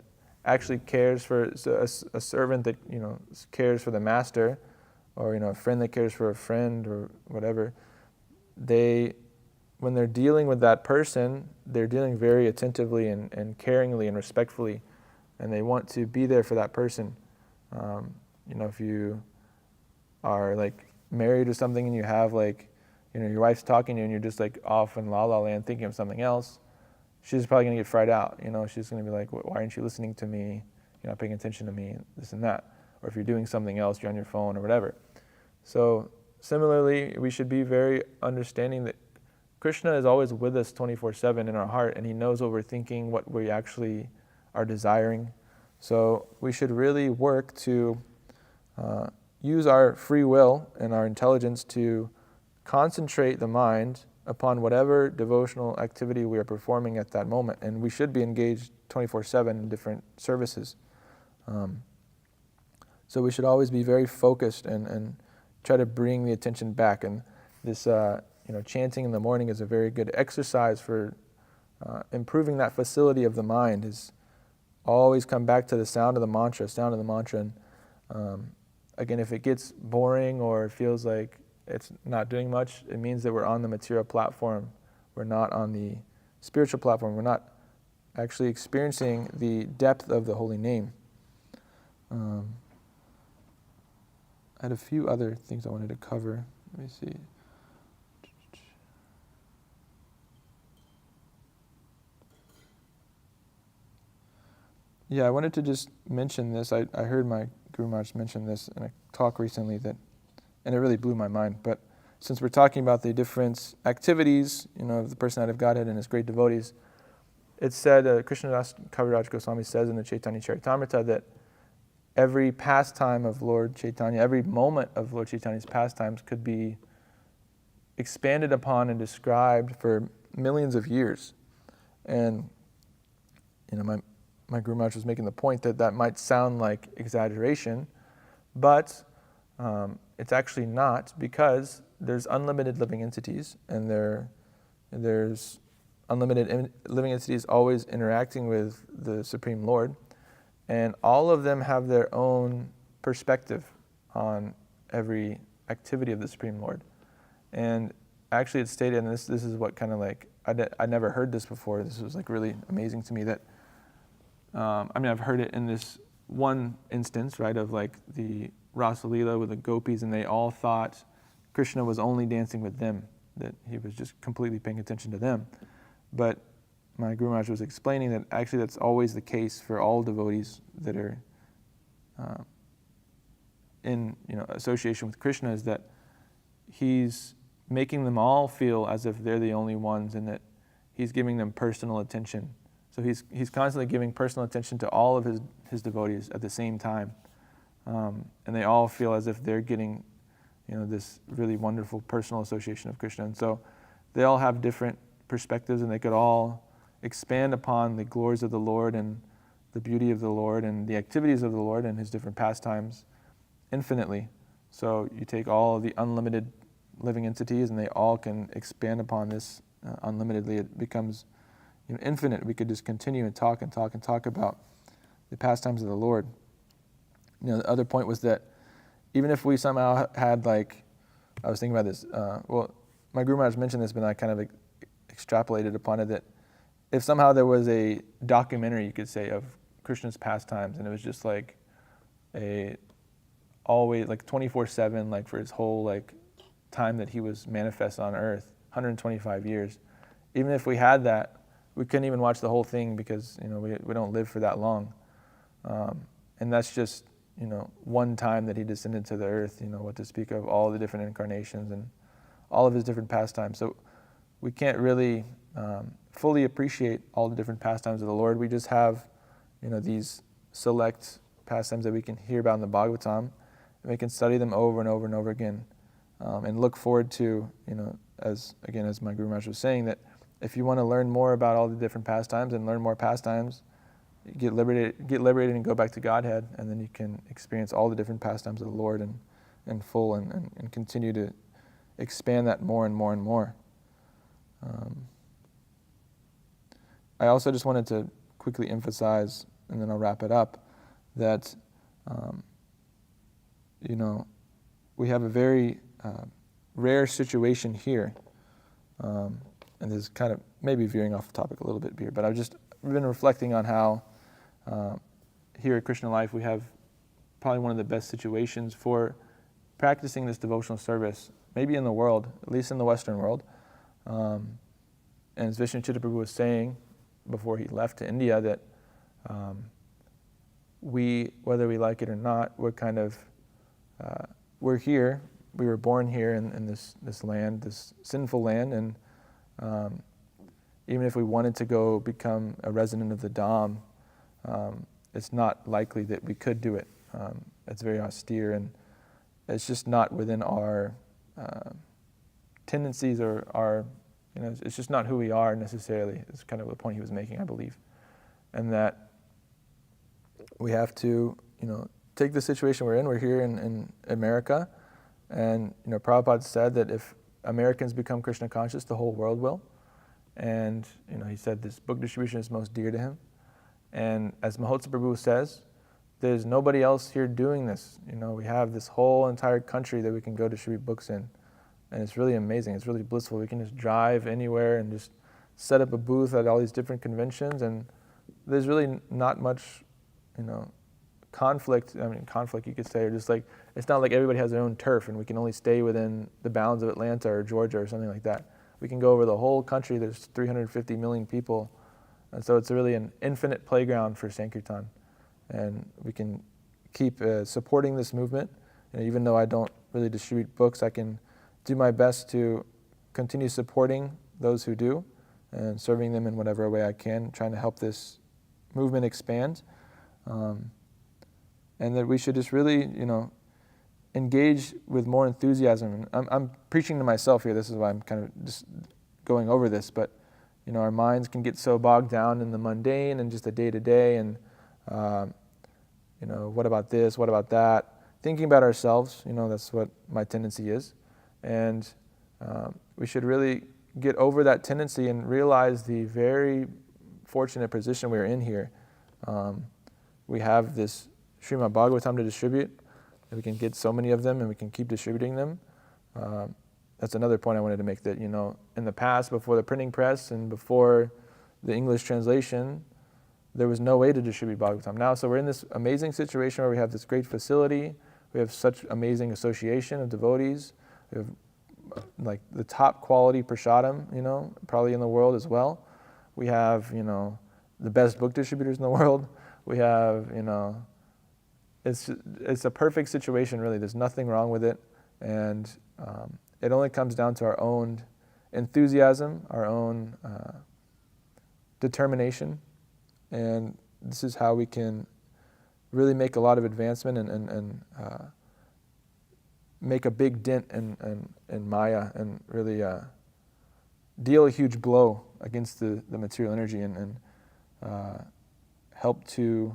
actually cares for a servant that cares for the master, or a friend that cares for a friend, or whatever, when they're dealing with that person, they're dealing very attentively and caringly and respectfully, and they want to be there for that person. If you are like married or something, and you have your wife's talking to you and you're just like off in la la land thinking of something else, she's probably going to get fried out. She's going to be like, why aren't you listening to me? You're not paying attention to me, this and that. Or if you're doing something else, you're on your phone or whatever. So similarly, we should be very understanding that Krishna is always with us 24/7 in our heart, and he knows what we're thinking, what we actually are desiring. So we should really work to use our free will and our intelligence to concentrate the mind upon whatever devotional activity we are performing at that moment. And we should be engaged 24/7 in different services. So we should always be very focused and try to bring the attention back. And this chanting in the morning is a very good exercise for improving that facility of the mind. Is always come back to the sound of the mantra. And again, if it gets boring or it feels like it's not doing much, it means that we're on the material platform. We're not on the spiritual platform. We're not actually experiencing the depth of the holy name. I had a few other things I wanted to cover. Let me see. Yeah, I wanted to just mention this. I heard my Guru Maharaj mention this in a talk recently, and it really blew my mind. But since we're talking about the different activities, of the personality of Godhead and his great devotees, it's said, Krishnadas Kaviraj Goswami says in the Chaitanya Charitamrita that every pastime of Lord Chaitanya, every moment of Lord Chaitanya's pastimes could be expanded upon and described for millions of years. And my Guru Maharaj was making the point that might sound like exaggeration, but it's actually not, because there's unlimited living entities, and there's unlimited living entities always interacting with the Supreme Lord, and all of them have their own perspective on every activity of the Supreme Lord. And actually it's stated, and this is what kind of like, I never heard this before, this was like really amazing to me, that I've heard it in this one instance, right, of like the Rasa Leela with the gopis, and they all thought Krishna was only dancing with them, that he was just completely paying attention to them. But my Guru Maharaj was explaining that actually that's always the case for all devotees that are in association with Krishna, is that he's making them all feel as if they're the only ones, and that he's giving them personal attention. So he's constantly giving personal attention to all of his devotees at the same time, and they all feel as if they're getting this really wonderful personal association of Krishna. And so they all have different perspectives, and they could all expand upon the glories of the Lord and the beauty of the Lord and the activities of the Lord and his different pastimes infinitely. So you take all of the unlimited living entities, and they all can expand upon this unlimitedly. It becomes infinite. We could just continue and talk about the pastimes of the Lord. The other point was that even if we somehow had, I was thinking about this, my Guru Maharaj mentioned this, but I kind of extrapolated upon it, that if somehow there was a documentary, you could say, of Krishna's pastimes, and it was just always 24/7, for his whole time that he was manifest on earth, 125 years. Even if we had that, we couldn't even watch the whole thing, because we don't live for that long. And that's just one time that he descended to the earth, what to speak of all the different incarnations and all of his different pastimes. So we can't really fully appreciate all the different pastimes of the Lord. We just have these select pastimes that we can hear about in the Bhagavatam, and we can study them over and over and over again, and look forward to, as my Guru Maharaj was saying, that if you want to learn more about all the different pastimes and learn more pastimes, get liberated and go back to Godhead, and then you can experience all the different pastimes of the Lord in full, and continue to expand that more and more and more. I also just wanted to quickly emphasize, and then I'll wrap it up, that we have a very rare situation here, and this is kind of maybe veering off the topic a little bit here, but I've been reflecting on how here at Krishna Life we have probably one of the best situations for practicing this devotional service, maybe in the world, at least in the Western world. And as Vishnu Chitta Prabhu was saying before he left to India, that whether we like it or not, we're here. We were born here in this land, this sinful land, and even if we wanted to go become a resident of the Dham, it's not likely that we could do it. It's very austere, and it's just not within our tendencies or our, it's just not who we are necessarily. It's kind of the point he was making, I believe. And that we have to, take the situation we're in. We're here in America, and Prabhupada said that if Americans become Krishna conscious, the whole world will. And he said this book distribution is most dear to him. And as Mahotsa Prabhu says, there's nobody else here doing this. We have this whole entire country that we can go distribute books in, and it's really amazing. It's really blissful. We can just drive anywhere and just set up a booth at all these different conventions, and there's really not much, conflict. Conflict you could say, or just it's not like everybody has their own turf and we can only stay within the bounds of Atlanta or Georgia or something like that. We can go over the whole country. There's 350 million people, and so it's really an infinite playground for Sankirtan, and we can keep supporting this movement. Even though I don't really distribute books, I can do my best to continue supporting those who do and serving them in whatever way I can, trying to help this movement expand. And that we should just really, engage with more enthusiasm. And I'm preaching to myself here. This is why I'm kind of just going over this. But, our minds can get so bogged down in the mundane and just the day-to-day and, what about this, what about that? Thinking about ourselves, that's what my tendency is. And we should really get over that tendency and realize the very fortunate position we're in here. We have this Srimad Bhagavatam to distribute, and we can get so many of them and we can keep distributing them. That's another point I wanted to make, that, in the past, before the printing press and before the English translation, there was no way to distribute Bhagavatam. Now, so we're in this amazing situation where we have this great facility, we have such amazing association of devotees, we have like the top quality prasadam, probably in the world as well. We have, the best book distributors in the world. We have, it's a perfect situation, really. There's nothing wrong with it. And it only comes down to our own enthusiasm, our own determination. And this is how we can really make a lot of advancement and make a big dent in Maya and really deal a huge blow against the material energy and help to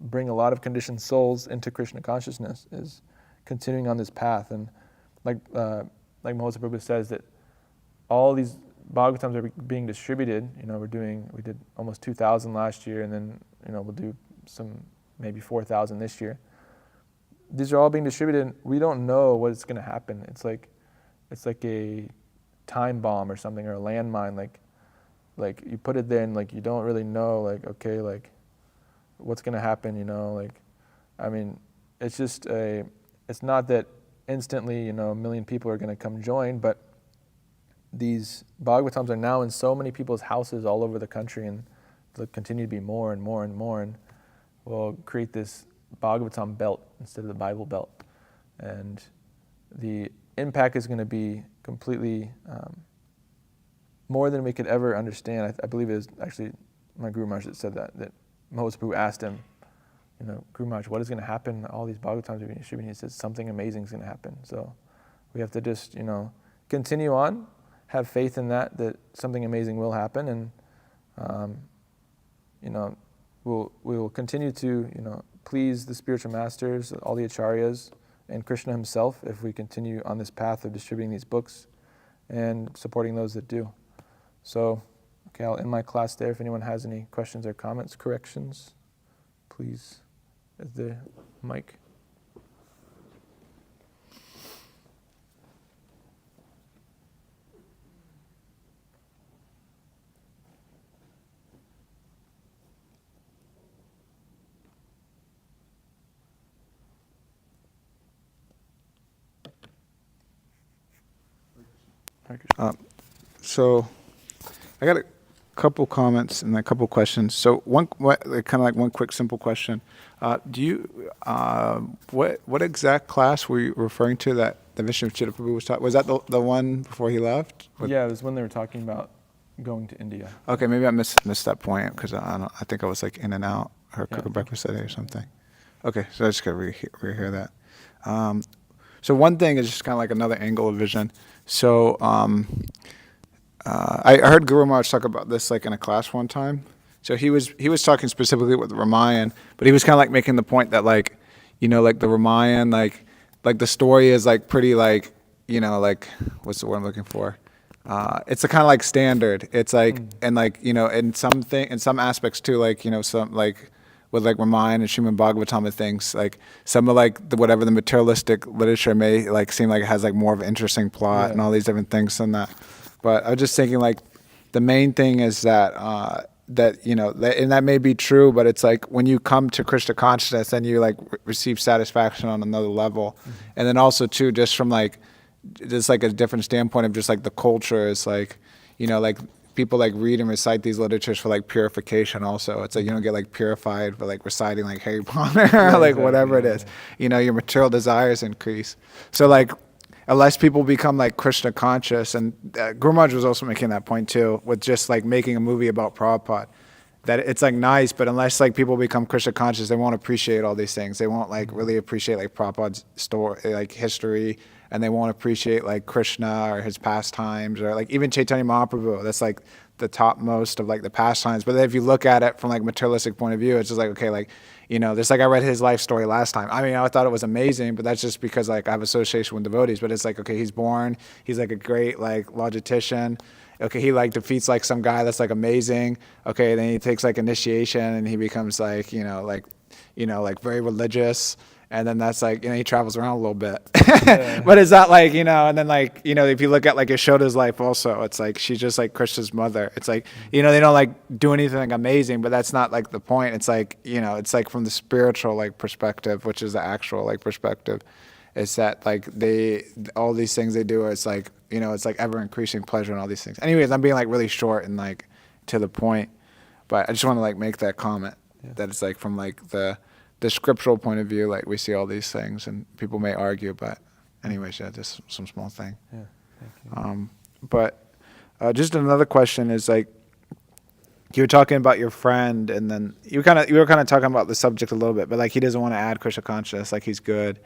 bring a lot of conditioned souls into Krishna consciousness, is continuing on this path. And like Mahosa Prabhu says, that all these Bhagavatams are being distributed. We did almost 2,000 last year, and then we'll do maybe 4,000 this year. These are all being distributed. We don't know what's going to happen. It's like a time bomb or something, or a landmine. Like you put it there, and like you don't really know. Like, okay, like what's going to happen? It's just it's not that instantly, a million people are going to come join, but these Bhagavatams are now in so many people's houses all over the country, and they'll continue to be more and more and more, and we'll create this Bhagavatam belt instead of the Bible belt. And the impact is going to be completely more than we could ever understand. I believe it was actually my Guru Maharaj that said that Mahosa Prabhu asked him, Guru Maharaj, what is going to happen? All these Bhagavatams are being distributed. He says something amazing is going to happen. So we have to just, continue on, have faith in that something amazing will happen, and we will continue to please the spiritual masters, all the acharyas, and Krishna himself if we continue on this path of distributing these books and supporting those that do. So, okay, I'll end my class there. If anyone has any questions or comments, corrections, please, at the mic. So I got a couple comments and a couple questions. So one quick simple question. Do you what exact class were you referring to that the Vishnu Chitta Prabhu was talking? Was that the one before he left? Yeah, it was when they were talking about going to India. Okay, maybe I missed that point because I think I was like in and out or cooking breakfast that day or something. Okay, so I just got to rehear that. So one thing is just kind of like another angle of vision. So I heard Guru Maharaj talk about this like in a class one time. So he was talking specifically with Ramayan, but he was kind of like making the point that like the Ramayan like the story is like pretty like like what's the word I'm looking for? It's a kind of like standard. It's like and like in some aspects too, like some like with like Ramayan and Srimad Bhagavatam and things, like some of like whatever the materialistic literature may like seem like it has like more of an interesting plot and all these different things than that. But I was just thinking like the main thing is that and that may be true, but it's like when you come to Krishna consciousness, then you like receive satisfaction on another level. And then also too, just from like just like a different standpoint of just like the culture is like, like people like read and recite these literatures for like purification also. It's like you don't get like purified for like reciting like Harry Potter or like whatever it is. Your material desires increase. So like unless people become like Krishna conscious, and Guru Maharaj was also making that point too, with just like making a movie about Prabhupada, that it's like nice, but unless like people become Krishna conscious, they won't appreciate all these things. They won't like really appreciate like Prabhupada's story, like history, and they won't appreciate like Krishna or his pastimes, or like even Chaitanya Mahaprabhu. That's like the topmost of like the pastimes. But then if you look at it from like materialistic point of view, it's just like, okay, like, just like I read his life story last time. I mean, I thought it was amazing, but that's just because like I have association with devotees. But it's like, okay, he's born, he's like a great like logician. Okay, he like defeats like some guy that's like amazing. Okay, then he takes like initiation and he becomes like, like very religious. And then that's like, he travels around a little bit. But it's not like, and then like, if you look at like Yashoda's life also, it's like, she's just like Krishna's mother. It's like, they don't like do anything like amazing, but that's not like the point. It's like, it's like from the spiritual like perspective, which is the actual like perspective. It's that like all these things they do, it's like, you know, it's like ever increasing pleasure and all these things. Anyways, I'm being like really short and like to the point, but I just want to like make that comment that it's like from like the scriptural point of view, like we see all these things and people may argue, but anyways, yeah, just some small thing. Yeah, thank you. But just another question is like, you were talking about your friend, and then you were kind of talking about the subject a little bit, but like he doesn't want to add Krishna consciousness, like he's good,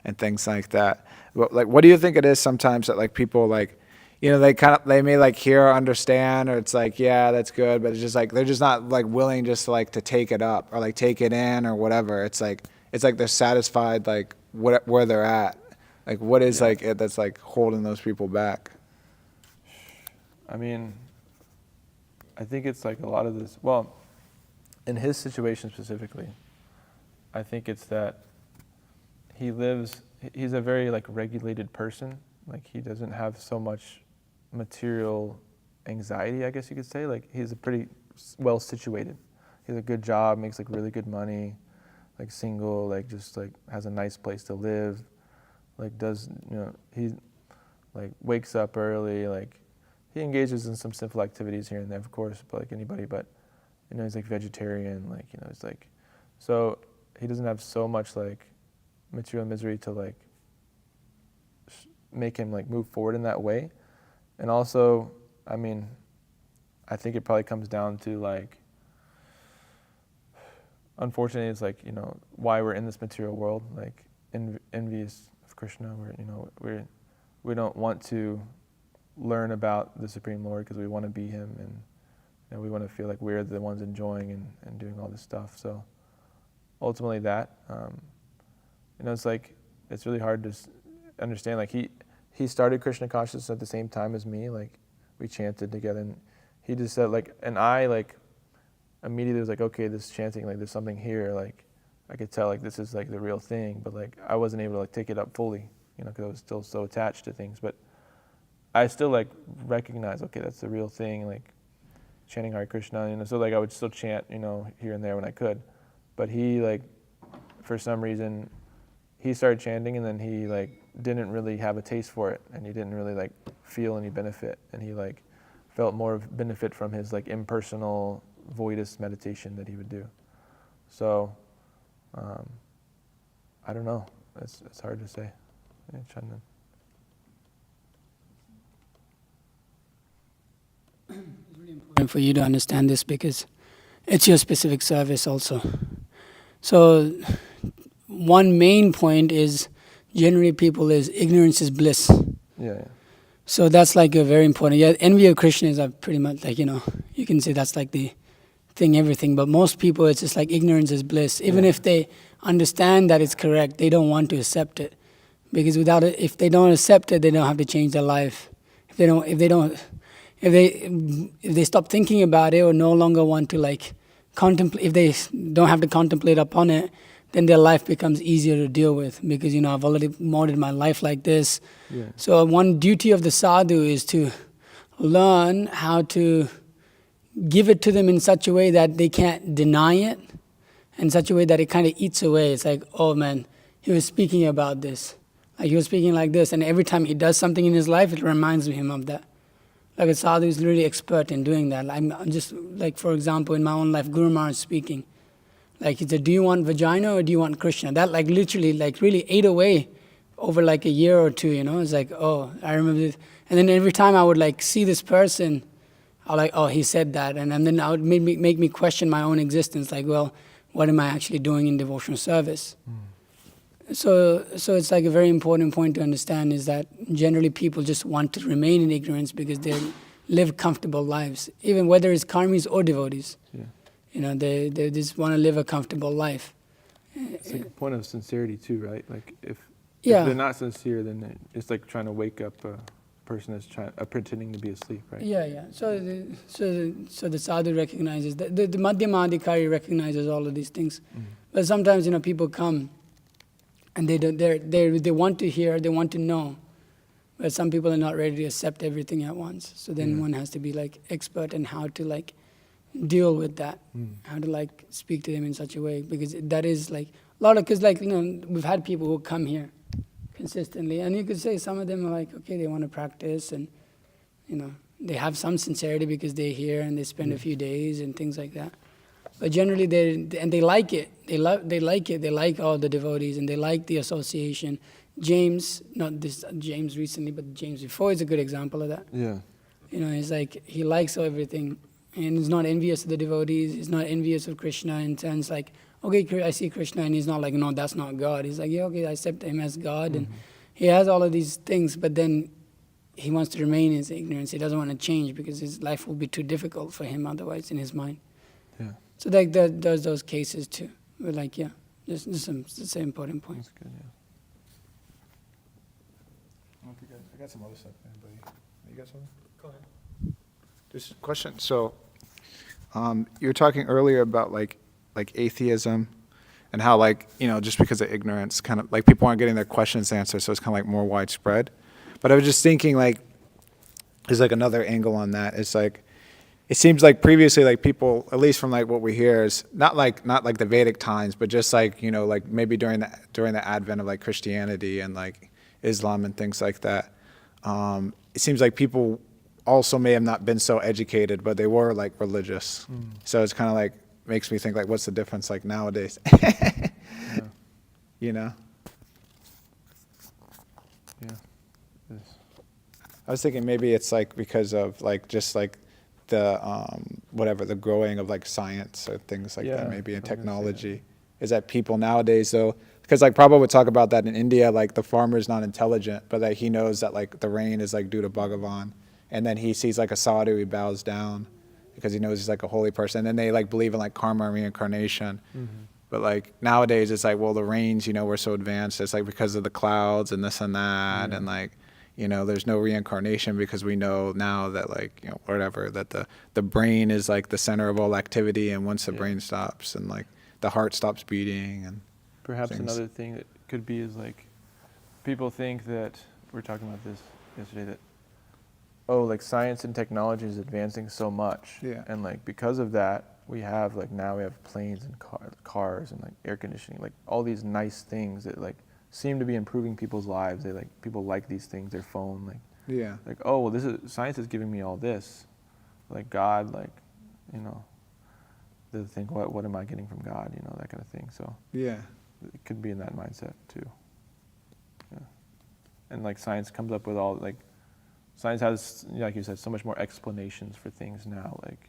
and things like that. But like, what do you think it is sometimes that like people like, you know, they may like hear or understand, or it's like, yeah, that's good, but it's just like they're just not like willing just to, like to take it up or like take it in or whatever. It's like they're satisfied like where they're at. Like what is like it that's like holding those people back? I mean, I think it's like a lot of this, well, in his situation specifically, I think it's that he's a very like regulated person. Like he doesn't have so much material anxiety, I guess you could say. Like he's a pretty well situated. He has a good job, makes like really good money, like single, like just like has a nice place to live, like does, you know, he like wakes up early, like he engages in some simple activities here and there, of course, but like anybody, but, you know, he's like vegetarian, like, you know, it's like, so he doesn't have so much like material misery to like make him like move forward in that way. And also, I mean, I think it probably comes down to like, unfortunately, it's like, you know, why we're in this material world, like envious of Krishna, where, you know, we don't want to learn about the Supreme Lord because we want to be him, and you know, we want to feel like we're the ones enjoying and doing all this stuff. So ultimately that, you know, it's like, it's really hard to understand. Like he started Krishna consciousness at the same time as me. Like we chanted together, and he just said like, and I like immediately was like, okay, this chanting, like there's something here. Like I could tell like this is like the real thing, but like I wasn't able to like take it up fully, you know, because I was still so attached to things. But I still like recognize, okay, that's the real thing, like chanting Hare Krishna, you know, so like I would still chant, you know, here and there when I could. But he like, for some reason, he started chanting and then he like didn't really have a taste for it, and he didn't really like feel any benefit, and he like felt more of benefit from his like impersonal voidist meditation that he would do. So, I don't know, it's hard to say. Yeah, Chandan. It's really important for you to understand this because it's your specific service also. So one main point is generally people is ignorance is bliss. Yeah. So that's like a very important. Yeah, envy of Krishna is pretty much like, you know, you can say that's like the thing, everything. But most people, it's just like ignorance is bliss. Even if they understand that it's correct, they don't want to accept it, because without it, if they don't accept it, they don't have to change their life. If they stop thinking about it or no longer want to like contemplate, if they don't have to contemplate upon it, then their life becomes easier to deal with, because, you know, I've already molded my life like this. Yeah. So one duty of the sadhu is to learn how to give it to them in such a way that they can't deny it, in such a way that it kind of eats away. It's like, oh man, he was speaking about this. Like he was speaking like this, and every time he does something in his life, it reminds him of that. Like a sadhu is really expert in doing that. I'm just, like, for example, in my own life, Guru Maharaj speaking. Like he said, do you want vagina or do you want Krishna? That like literally like really ate away over like a year or two, you know? It's like, oh, I remember this. And then every time I would like see this person, I was like, oh, he said that. And then I would make me question my own existence. Like, well, what am I actually doing in devotional service? So it's like a very important point to understand is that generally people just want to remain in ignorance because they live comfortable lives, even whether it's karmis or devotees. Yeah. You know, they just want to live a comfortable life. It's like a point of sincerity too, right? Like if Yeah. they're not sincere, then it's like trying to wake up a person that's pretending to be asleep, right? Yeah. So the sadhu recognizes that the madhyamadhikari recognizes all of these things. But sometimes, you know, people come and they want to hear, they want to know, but some people are not ready to accept everything at once. So then one has to be like expert in how to like deal with that, how to like speak to them in such a way, because that is like a lot of, because like, you know, we've had people who come here, consistently. And you could say some of them are like, okay, they want to practice, and they have some sincerity because they're here and they spend a few days and things like that. But generally, they like it. They like it. They like all the devotees, and they like the association. James, not this James recently, but James before is a good example of that. Yeah. He's like, he likes everything, and he's not envious of the devotees. He's not envious of Krishna in terms like, okay, I see Krishna, and he's not like, no, that's not God. He's like, yeah, okay, I accept him as God, and he has all of these things, but then he wants to remain in his ignorance. He doesn't want to change because his life will be too difficult for him otherwise in his mind. Yeah. So like there's those cases too. But like, yeah, just it's an important point. That's good, yeah. I got some other stuff. Anybody? You got something? Go ahead. Just a question. So, you were talking earlier about like atheism, and how like just because of ignorance, kind of like people aren't getting their questions answered, so it's kind of like more widespread. But I was just thinking like, there's like another angle on that. It's like, it seems like previously like people, at least from like what we hear, is not like the Vedic times, but just like like maybe during the advent of like Christianity and like Islam and things like that. It seems like people also may have not been so educated, but they were like religious. So it's kind of like makes me think like, what's the difference like nowadays? Yeah. Yeah. I was thinking maybe it's like because of like just like the whatever the growing of like science or things like that, maybe in technology, is that people nowadays though, because like Prabhu would talk about that in India, like the farmer's not intelligent, but like he knows that like the rain is like due to Bhagavan, and then he sees like a sadhu, he bows down because he knows he's like a holy person, and then they like believe in like karma and reincarnation. But like nowadays it's like, well, the rains, we're so advanced, it's like because of the clouds and this and that, and like there's no reincarnation because we know now that like whatever, that the brain is like the center of all activity, and once the brain stops and like the heart stops beating, and perhaps things. another thing that could be is like people think that, we were talking about this yesterday, that like science and technology is advancing so much, and like because of that we have like now we have planes and cars and like air conditioning, like all these nice things that like seem to be improving people's lives. They like, people like these things, their phone, like oh well, this is science is giving me all this, like God, like they think, what am I getting from God, that kind of thing. So it could be in that mindset too. And like science comes up with all, like science has, like you said, so much more explanations for things now. Like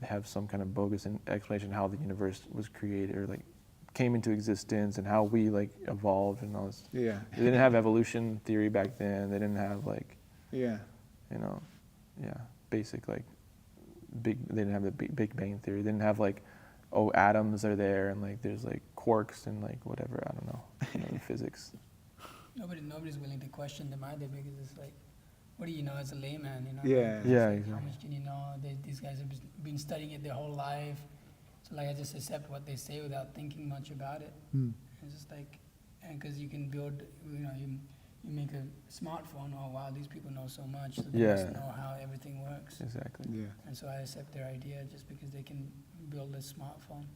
they have some kind of bogus explanation how the universe was created or like came into existence and how we like evolved and all this. They didn't have evolution theory back then. They didn't have like basic like they didn't have the Big Bang theory. They didn't have like, oh, atoms are there and like there's like quarks and like whatever, I don't know, physics. Nobody's willing to question them either, because it's like, what do you know as a layman? Exactly. How much can you know? These guys have been studying it their whole life. So like I just accept what they say without thinking much about it. It's just like, and because you can build, you make a smartphone. Oh wow, these people know so much. So they must know how everything works. Exactly. And so I accept their idea just because they can build a smartphone.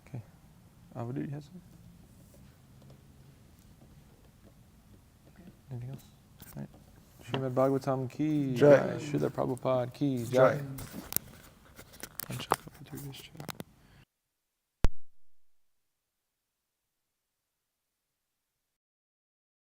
Okay. What did you have? Anything else? Right. Srimad Bhagavatam ki jai. Srila Prabhupada ki jai.